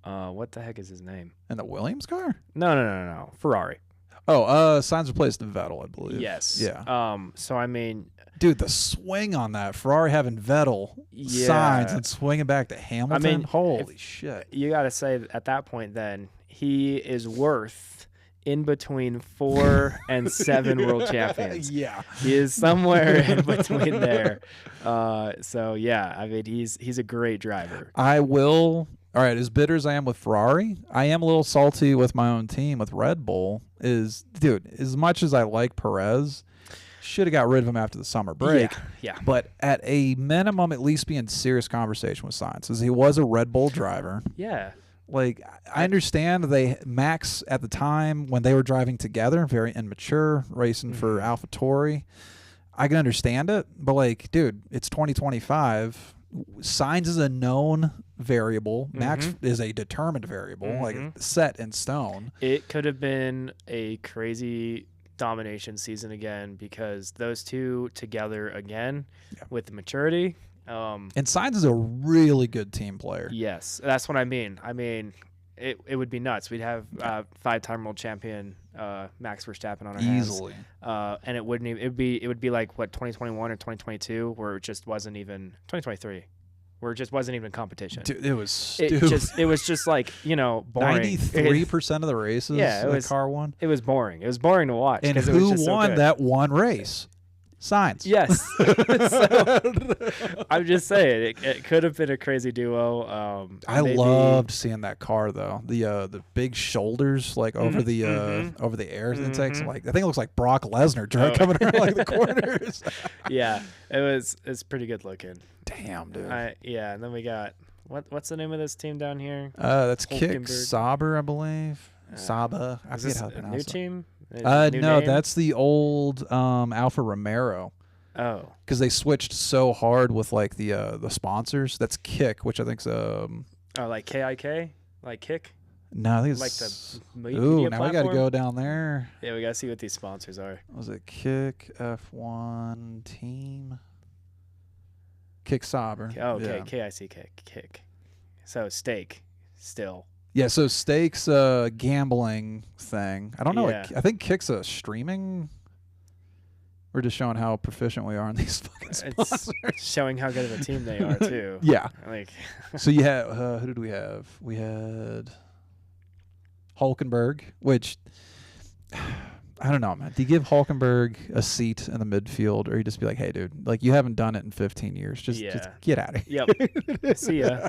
What the heck is his name? And the Williams car? No. Ferrari. Sainz replaced Vettel, I believe. Yes. Yeah. So I mean, dude, the swing on that Ferrari having Vettel, Sainz, and swinging back to Hamilton. I mean, holy shit! You got to say at that point, then he is worth in between 4 and 7 world champions. Yeah, he is somewhere in between there. So yeah, I mean, he's a great driver. I will. All right, as bitter as I am with Ferrari, I am a little salty with my own team, with Red Bull. Dude, as much as I like Perez, should have got rid of him after the summer break. Yeah. But at a minimum, at least be in serious conversation with Sainz, as he was a Red Bull driver. Yeah. Like, I understand Max at the time when they were driving together, very immature, racing for AlphaTauri. I can understand it, but like, dude, it's 2025. Sainz is a known variable. Max is a determined variable, like set in stone. It could have been a crazy domination season again because those two together again with the maturity. And Sainz is a really good team player. Yes, that's what I mean. I mean, it would be nuts. We'd have 5-time world champion Max Verstappen on our hands. Easily. And it wouldn't even, it would be like what 2021 or 2022 where it just wasn't even 2023 where it just wasn't even competition. Dude, it was stupid. It was just like, boring. 93% of the races the car won. It was boring. It was boring to watch. And who it was just won that one race? Sainz. Yes. So, I'm just saying it could have been a crazy duo. I loved seeing that car though. The big shoulders like over the air intakes. Like I think it looks like Brock Lesnar coming around like the corners. Yeah, it's pretty good looking. Damn, dude. And then we got what's the name of this team down here? That's Kick Sauber, I believe. Saba. I forget how to pronounce it. New team? No, name? That's the old Alfa Romero. Oh, because they switched so hard with like the sponsors. That's Kick, which I think's like KIK, like Kick. No, I think it's like the media now platform? We got to go down there. Yeah, we got to see what these sponsors are. Was it Kick F1 team? Kick Sauber. Oh, okay, KICK Kick. So Stake still. Yeah, so Stake's a gambling thing. I don't know. Yeah. I think Kick's a streaming. We're just showing how proficient we are in these fucking sponsors. It's showing how good of a team they are too. Yeah. Like. So you have who did we have? We had Hulkenberg, which I don't know, man. Do you give Hulkenberg a seat in the midfield, or you just be like, hey, dude, like you haven't done it in 15 years. Just get out of here. Yep. See ya.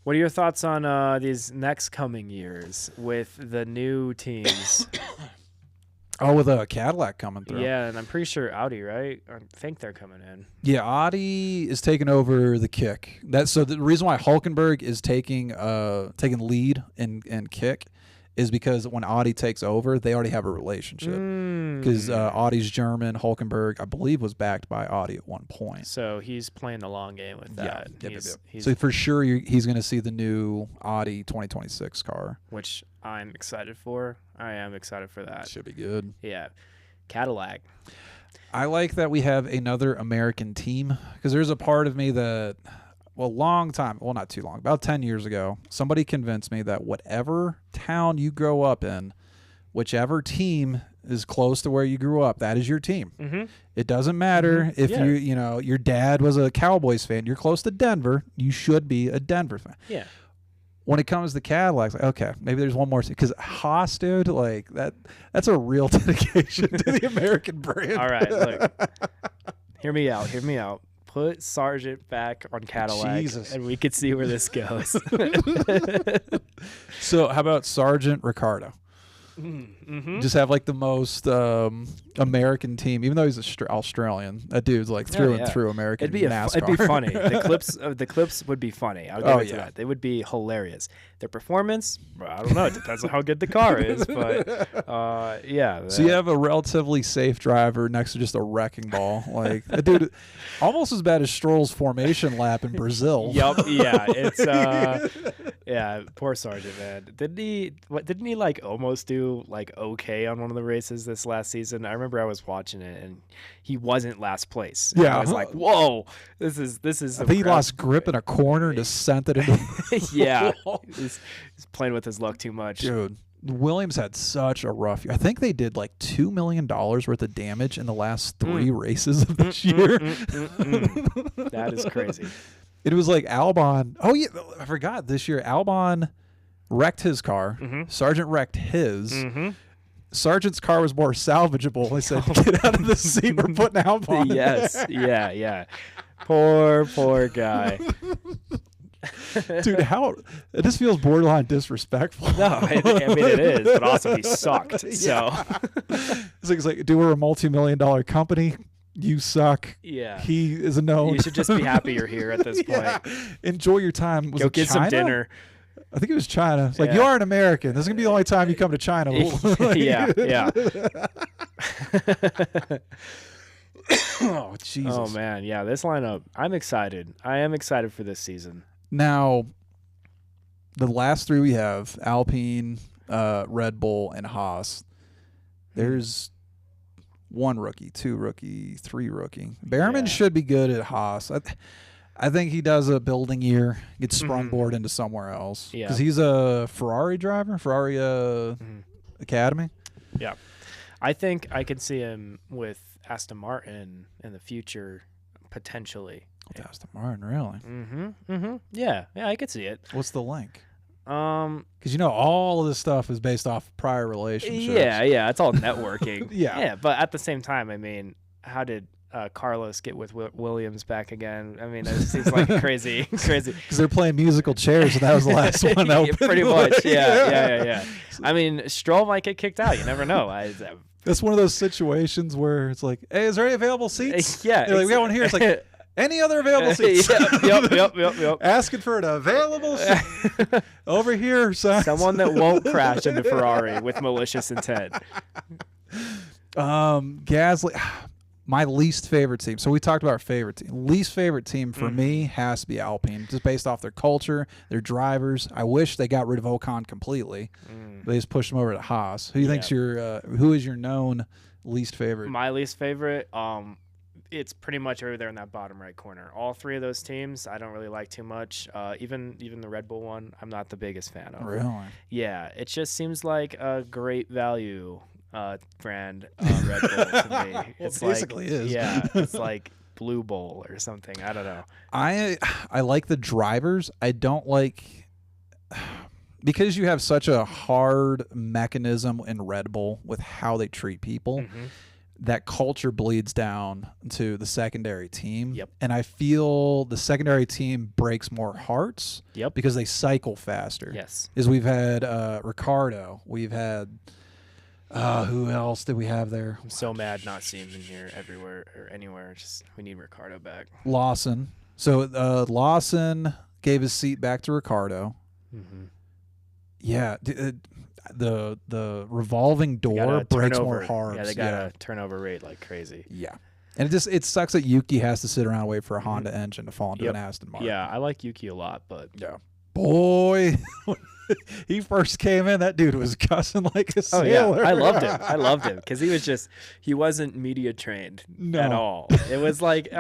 What are your thoughts on these next coming years with the new teams? With a Cadillac coming through. Yeah, and I'm pretty sure Audi, right? I think they're coming in. Yeah, Audi is taking over the Kick. So the reason why Hulkenberg is taking lead in Kick is because when Audi takes over, they already have a relationship. Because Audi's German, Hulkenberg, I believe, was backed by Audi at one point. So he's playing the long game with that. Yep. So for sure, he's going to see the new Audi 2026 car. Which I'm excited for. I am excited for that. Should be good. Yeah. Cadillac. I like that we have another American team because there's a part of me that, long time, not too long, about 10 years ago, somebody convinced me that whatever town you grow up in, whichever team is close to where you grew up, that is your team. Mm-hmm. It doesn't matter if your dad was a Cowboys fan, you're close to Denver, you should be a Denver fan. Yeah. When it comes to Cadillacs, like, okay, maybe there's one more because Haas, dude, like that's a real dedication to the American brand. All right, look. Hear me out. Put Sargent back on Cadillac, and we could see where this goes. So how about Sargent Ricardo? Mm-hmm. Just have like the most American team, even though he's Australian. That dude's like through and through American NASCAR. It'd be funny. The clips would be funny. I'll give it to that. They would be hilarious. Their performance, I don't know. It depends on how good the car is, but yeah. So you have a relatively safe driver next to just a wrecking ball, like a dude, almost as bad as Stroll's formation lap in Brazil. Yup. Yeah. It's poor Sargent, man. Didn't he like almost do like okay on one of the races this last season? I remember I was watching it and he wasn't last place. Yeah. I was like, whoa, this is. I think he lost grip in a corner and just sent it into. Yeah. He's playing with his luck too much. Dude, Williams had such a rough year. I think they did like $2 million worth of damage in the last 3 races of this year. That is crazy. It was like Albon. Oh, yeah. I forgot this year. Albon wrecked his car. Sargent wrecked his. Sargent's car was more salvageable. They said, get out of the seat. We're putting Albon. Yes. Yeah. Poor guy. Dude, this feels borderline disrespectful. No, I mean it is, but also he sucked. So it's like, dude, we're a multi-million-dollar company. You suck. Yeah, he is a no. You should just be happy you're here at this point. Enjoy your time. Go get some dinner. I think it was China. It's like, you are an American. This is gonna be the only time you come to China. Yeah. Oh Jesus. Oh man, yeah. This lineup, I'm excited. I am excited for this season. Now, the last 3 we have, Alpine, Red Bull, and Haas. There's 1 rookie, 2 rookie, 3 rookie. Behrman should be good at Haas. I think he does a building year, gets sprungboard into somewhere else. Yeah. Because he's a Ferrari driver, Ferrari Academy. Yeah. I think I could see him with Aston Martin in the future, potentially. With Aston Martin, really? Yeah, I could see it. What's the link? Because all of this stuff is based off prior relationships. Yeah, it's all networking. Yeah, but at the same time, I mean, how did Carlos get with Williams back again? I mean, it seems like crazy. Because they're playing musical chairs, and that was the last one. Pretty much, yeah. I mean, Stroll might get kicked out. You never know. That's one of those situations where it's like, hey, is there any available seats? Yeah. Like, we got one here. It's like, any other available seats? Yep. Asking for an available seat. Over here, son. Someone that won't crash into Ferrari with malicious intent. Gasly, my least favorite team. So we talked about our favorite team. Least favorite team for me has to be Alpine, just based off their culture, their drivers. I wish they got rid of Ocon completely. They just pushed him over to Haas. Who is your known least favorite? My least favorite, it's pretty much over there in that bottom right corner. All 3 of those teams, I don't really like too much. Even the Red Bull one, I'm not the biggest fan of. Really? Yeah, it just seems like a great value brand Red Bull to me. It basically is. Yeah, it's like Blue Bowl or something. I don't know. I like the drivers. I don't like, because you have such a hard mechanism in Red Bull with how they treat people. That culture bleeds down to the secondary team. Yep. And I feel the secondary team breaks more hearts. Yep. Because they cycle faster. Yes. Is we've had Ricardo. We've had who else did we have there? I'm so mad not seeing him here everywhere or anywhere. Just we need Ricardo back. Lawson. So Lawson gave his seat back to Ricardo. Yeah. The revolving door breaks more hearts. Yeah, they got a turnover rate like crazy. Yeah. And it sucks that Yuki has to sit around and wait for a Honda engine to fall into an Aston Martin. Yeah, I like Yuki a lot, but boy, he first came in, that dude was cussing like a sailor. Yeah. I loved him because he wasn't media trained at all. It was like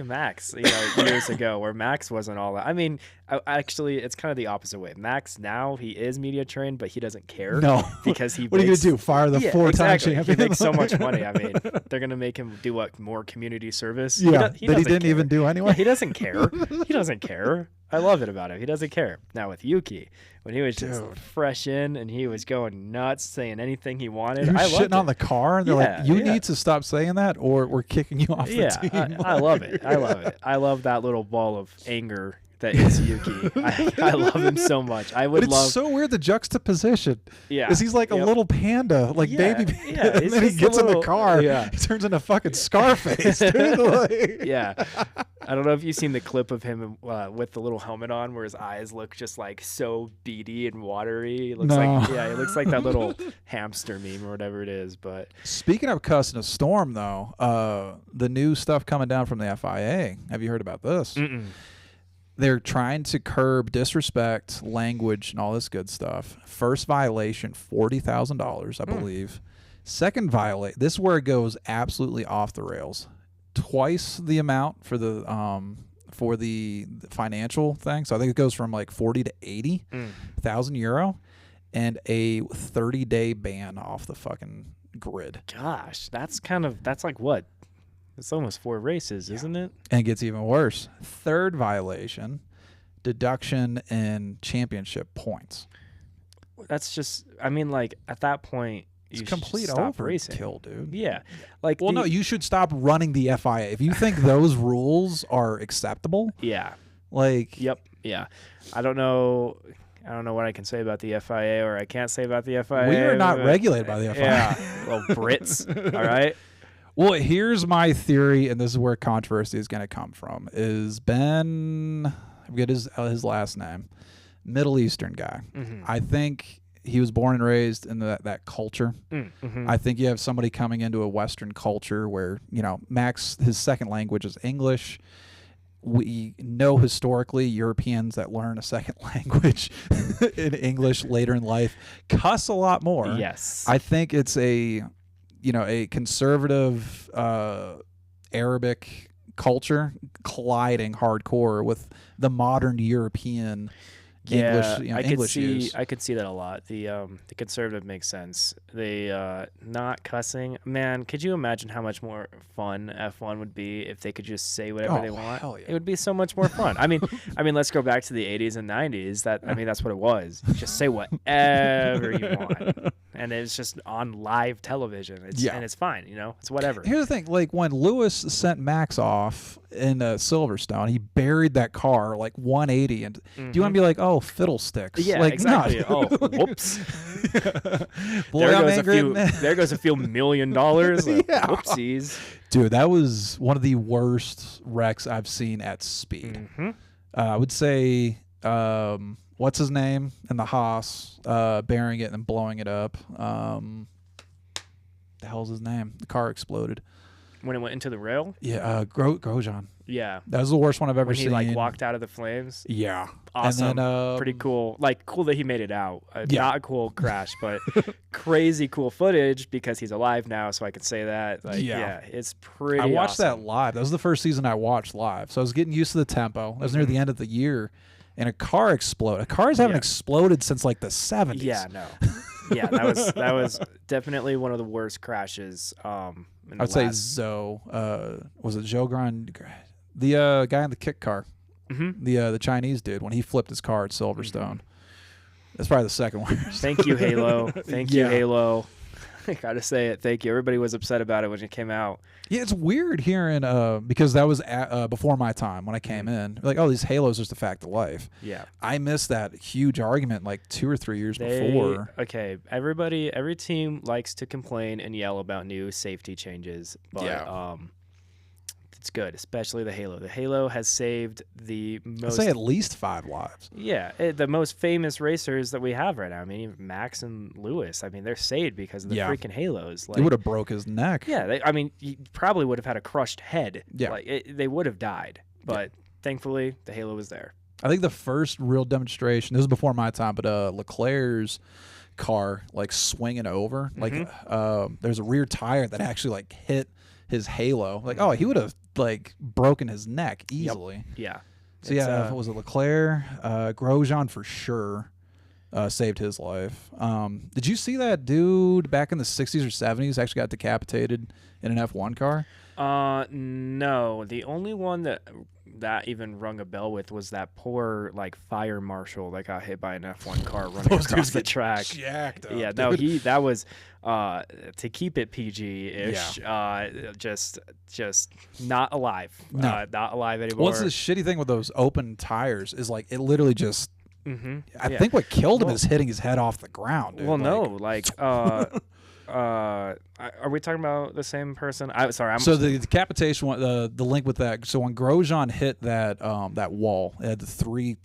Max, years ago, where Max wasn't all that. I mean, actually, it's kind of the opposite way. Max now, he is media trained, but he doesn't care. No, because what are you gonna do? Fire the 4-time champion? He makes so much money. I mean, they're gonna make him do more community service. Yeah, he didn't even do anyway. Yeah, he doesn't care. He doesn't care. I love it about him. He doesn't care. Now with Yuki, when he was just fresh in and he was going nuts, saying anything he wanted, he was I loved shitting on the car, and they're like, "You need to stop saying that, or we're kicking you off the team." I love it. I love it. I love that little ball of anger that is Yuki. I love him so much. It's so weird, the juxtaposition. Yeah, because he's like a little panda, baby panda, and then he gets in the car. Yeah. He turns into fucking Scarface, dude. Yeah. I don't know if you've seen the clip of him with the little helmet on, where his eyes look just like so beady and watery. He looks he looks like that little hamster meme or whatever it is. But speaking of cussing a storm, though, the new stuff coming down from the FIA. Have you heard about this? They're trying to curb disrespect, language, and all this good stuff. First violation, $40,000, I believe. Second violation, this is where it goes absolutely off the rails. Twice the amount for the financial thing. So I think it goes from like 40 to 80,000 euro. and a 30-day ban off the fucking grid. Gosh, that's like what? It's almost 4 races, isn't it? And it gets even worse. Third violation, deduction in championship points. That's just, I mean, like, at that point, It's you complete should stop racing. overkill, dude. Yeah. Like, Well, no, you should stop running the FIA. If you think those rules are acceptable, Yeah. like... Yep. Yeah. I don't know what I can say about the FIA or I can't say about the FIA. We are not regulated by the FIA. Yeah. Well, Brits. All right. Well, here's my theory, and this is where controversy is going to come from, is Ben, I forget his last name, Middle Eastern guy. Mm-hmm. I think he was born and raised in that culture. Mm-hmm. I think you have somebody coming into a Western culture where, Max, his second language is English. We know historically Europeans that learn a second language in English later in life cuss a lot more. Yes. I think it's a conservative Arabic culture colliding hardcore with the modern European English use. I could see that a lot. The conservative makes sense. The not cussing, man. Could you imagine how much more fun F1 would be if they could just say whatever they want? Hell yeah. It would be so much more fun. I mean, let's go back to the 80s and 90s. That's what it was. Just say whatever you want, and it's just on live television. And it's fine. It's whatever. Here's the thing: like when Lewis sent Max off in Silverstone, he buried that car like 180. And do you want to be like, oh, fiddlesticks? Yeah, like, exactly. No. Oh, whoops. Boy, There goes a few $1 million. Yeah. Whoopsies. Dude, that was one of the worst wrecks I've seen at speed. Mm-hmm. I would say, what's his name in the Haas, bearing it and blowing it up. The hell's his name? The car exploded. When it went into the rail? Yeah, Grosjean. Yeah. That was the worst one I've ever seen. When he walked out of the flames? Yeah. Awesome. And then, pretty cool. Like, cool that he made it out. Yeah. Not a cool crash, but crazy cool footage because he's alive now, so I can say that. Like, yeah, it's pretty I watched awesome. that live. That was the first season I watched live. So I was getting used to the tempo. That was near the end of the year, and a car exploded. Cars haven't exploded since like the 70s. Yeah, no. Yeah, that was definitely one of the worst crashes. I would say Zoe. Was it Zhou Grand? The guy in the kick car. Mm-hmm. The Chinese dude when he flipped his car at Silverstone. Mm-hmm. That's probably the second worst. Thank you, Halo. Thank you, Halo. I gotta say it. Thank you. Everybody was upset about it when it came out. Yeah, it's weird hearing because that was before my time when I came in. Like, oh, these Halos are just a fact of life. Yeah, I missed that huge argument like 2 or 3 years before. Okay, every team likes to complain and yell about new safety changes, but it's good, especially the Halo. The Halo has saved the most. I'd say at least 5 lives. Yeah, the most famous racers that we have right now. I mean, even Max and Lewis. I mean, they're saved because of the freaking Halos. Like, he would have broke his neck. Yeah, he probably would have had a crushed head. Yeah, like they would have died. But thankfully, the Halo was there. I think the first real demonstration. This was before my time, but Leclerc's car like swinging over. Like there's a rear tire that actually like hit his Halo. Like, oh, he would have like broken his neck easily. Yep. Yeah. So was it Leclerc? Grosjean for sure saved his life. Did you see that dude back in the 60s or 70s actually got decapitated in an F1 car? No. The only one that even rung a bell with was that poor like fire marshal that got hit by an F1 car running across the track. Jacked up, yeah, dude. no, that was to keep it PG-ish. Just not alive. No. Not alive anymore. What's the shitty thing with those open tires is like it literally just. Mm-hmm. I think what killed him is hitting his head off the ground. Dude. Are we talking about the same person? So the decapitation one, the link with that. So when Grosjean hit that wall, it had the three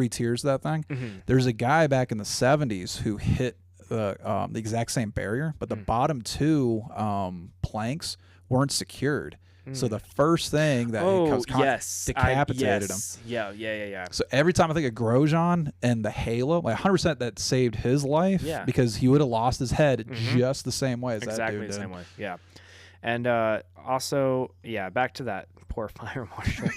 tiers of that thing. Mm-hmm. There's a guy back in the 70s who hit the exact same barrier, but the bottom 2 planks weren't secured. So the first thing that decapitated him. Yeah. So every time I think of Grosjean and the Halo, like 100% that saved his life because he would have lost his head just the same way as that dude did. Exactly the same way, yeah. And also, back to that poor fire marshal.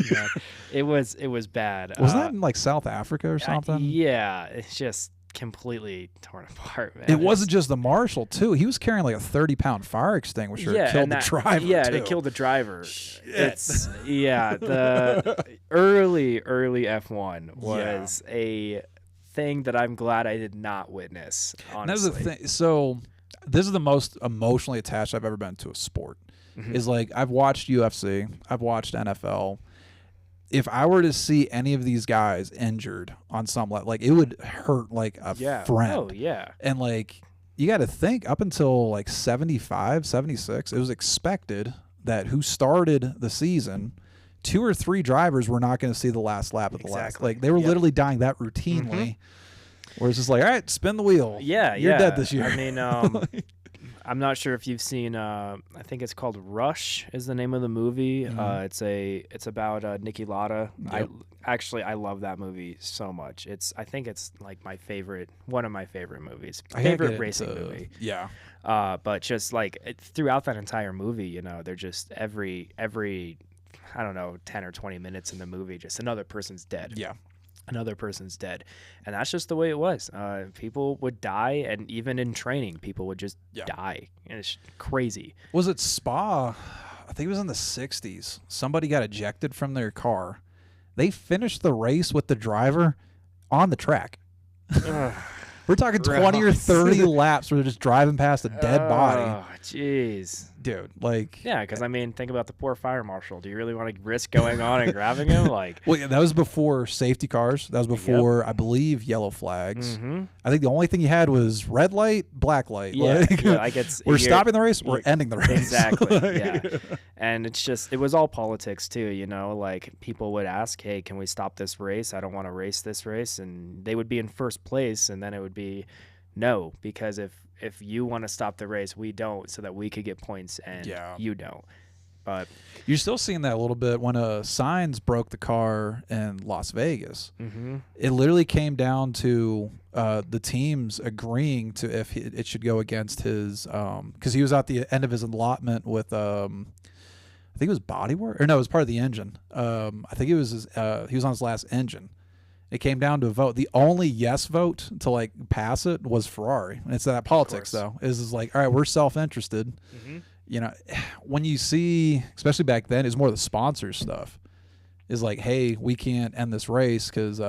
It was bad. Wasn't that in like South Africa or something? Yeah, it's just completely torn apart, man. It wasn't just the marshal too. He was carrying like a 30-pound fire extinguisher. Yeah, It killed and the driver. Yeah, too. and it killed the driver. It's the early F1 was a thing that I'm glad I did not witness. Honestly, And that's the thing. So this is the most emotionally attached I've ever been to a sport. Is like I've watched UFC, I've watched NFL. If I were to see any of these guys injured on some level, like it would hurt like a friend. Oh yeah. And like you got to think up until like 75, 76, it was expected that who started the season, 2 or 3 drivers were not going to see the last lap of the last. Like they were literally dying that routinely. Where it's just like, all right, spin the wheel. Yeah, you're dead this year. I mean, I'm not sure if you've seen. I think it's called Rush. Is the name of the movie? It's about Niki Lauda. Yep. I love that movie so much. I think it's like one of my favorite movies. I gotta Favorite get racing into- movie. Yeah. But just like throughout that entire movie, they're just every I don't know 10 or 20 minutes in the movie, just another person's dead. Yeah. Another person's dead, and that's just the way it was. People would die, and even in training, people would just die, and it's crazy. Was it Spa? I think it was in the 60s. Somebody got ejected from their car. They finished the race with the driver on the track. We're talking 20 or 30 laps where they're just driving past a dead body. Oh, jeez. Dude, like... Yeah, because, I mean, think about the poor fire marshal. Do you really want to risk going on and grabbing him? Like, well, yeah, that was before safety cars. That was before, I believe, yellow flags. I think the only thing you had was red light, black light. Yeah, Like, we're stopping the race, we're ending the race. Exactly, yeah. And it was all politics, too, Like, people would ask, hey, can we stop this race? I don't want to race this race. And they would be in first place, and then it would be no, because if you want to stop the race, we don't, so that we could get points, and you don't. But you're still seeing that a little bit when Sainz broke the car in Las Vegas. It literally came down to the teams agreeing to if it should go against his because he was at the end of his allotment with I think it was bodywork, or no, it was part of the engine. I think it was he was on his last engine. It came down to a vote. The only yes vote to like pass it was Ferrari. And it's that politics though. Is like, all right, we're self-interested. When you see, especially back then, it's more the sponsor stuff. Is like, hey, we can't end this race because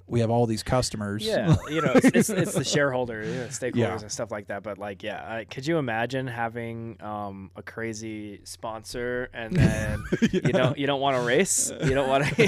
we have all these customers. Yeah, it's the shareholder, stakeholders and stuff like that. But like, could you imagine having a crazy sponsor and then you don't want to race? You don't want to.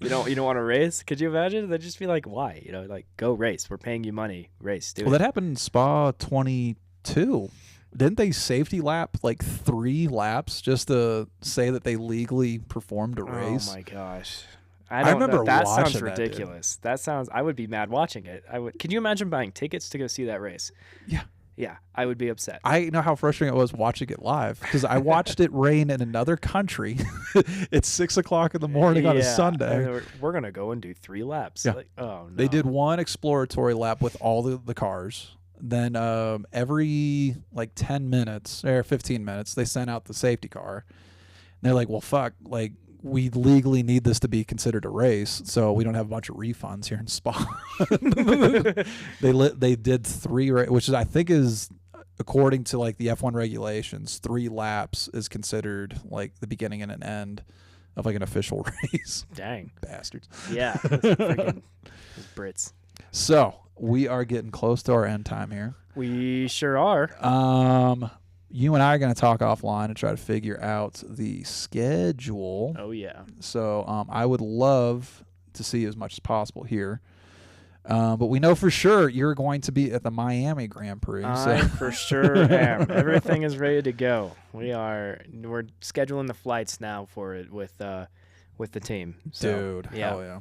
You don't want to race? Could you imagine? They'd just be like, why? Like, go race. We're paying you money. Race. Do it. That happened in Spa 22. Didn't they safety lap like 3 laps just to say that they legally performed a race? Oh my gosh. I remember that watching sounds ridiculous. That sounds I would be mad watching it. Can you imagine buying tickets to go see that race? Yeah. Yeah, I would be upset. I know how frustrating it was watching it live because I watched it rain in another country. It's 6 o'clock in the morning on a Sunday. We're going to go and do 3 laps. Yeah. Like, oh, no. They did one exploratory lap with all the cars. Then every like 10 minutes or 15 minutes, they sent out the safety car. And they're like, well, fuck, like we legally need this to be considered a race, so we don't have a bunch of refunds here in Spa. They did 3, which is I think is according to like the F1 regulations, 3 laps is considered like the beginning and an end of like an official race. Dang. Bastards. Yeah. Freaking Brits. So we are getting close to our end time here. We sure are. You and I are going to talk offline and try to figure out the schedule. Oh, yeah. So I would love to see as much as possible here. But we know for sure you're going to be at the Miami Grand Prix. I for sure am. Everything is ready to go. We're scheduling the flights now for it with the team. So, dude, hell yeah.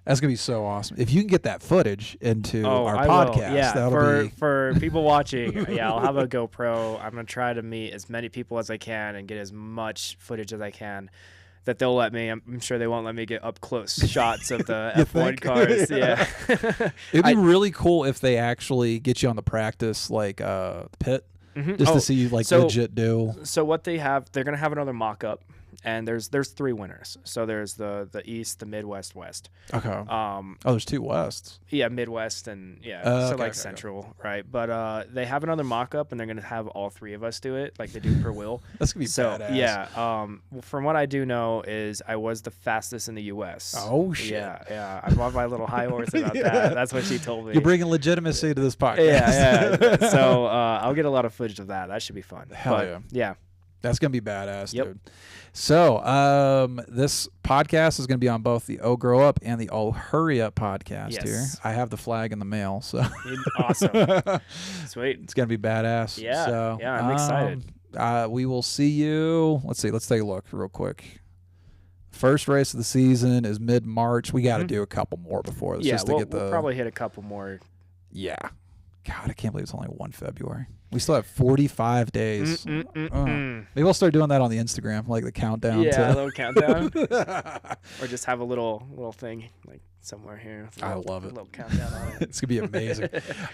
That's going to be so awesome. If you can get that footage into our I podcast, will. Yeah, that'll be... for people watching, I'll have a GoPro. I'm going to try to meet as many people as I can and get as much footage as I can that they'll let me. I'm sure they won't let me get up close shots of the F1 cars. Yeah. It'd be really cool if they actually get you on the practice like pit just to see you like legit do. So what they have, they're going to have another mock-up. and there's 3 winners. So there's the East, the Midwest, West. Okay. There's 2 Wests. Yeah, Midwest and Central, right? But they have another mock-up, and they're gonna have all 3 of us do it, like they do per wheel. That's gonna be badass. Yeah. From what I do know is I was the fastest in the U.S. Oh shit. Yeah. I'm on my little high horse about that. That's what she told me. You're bringing legitimacy to this podcast. Yeah. So I'll get a lot of footage of that. That should be fun. Hell yeah. That's gonna be badass, dude. So this podcast is gonna be on both the Oh Grow Up and the Oh Hurry Up podcast here. I have the flag in the mail, so awesome. Sweet. It's gonna be badass. Yeah. So, yeah, I'm excited. We will see you. Let's take a look real quick. First race of the season is mid-March. We got to do a couple more before this. We'll probably hit a couple more. Yeah. God, I can't believe it's only 1 February. We still have 45 days. Maybe we'll start doing that on the Instagram, like the countdown. Yeah, a little countdown. Or just have a little thing like somewhere here. I love it. A little countdown on it. It's going to be amazing.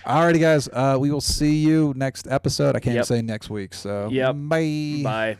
Alrighty, guys. We will see you next episode. I can't even say next week. So, bye. Bye.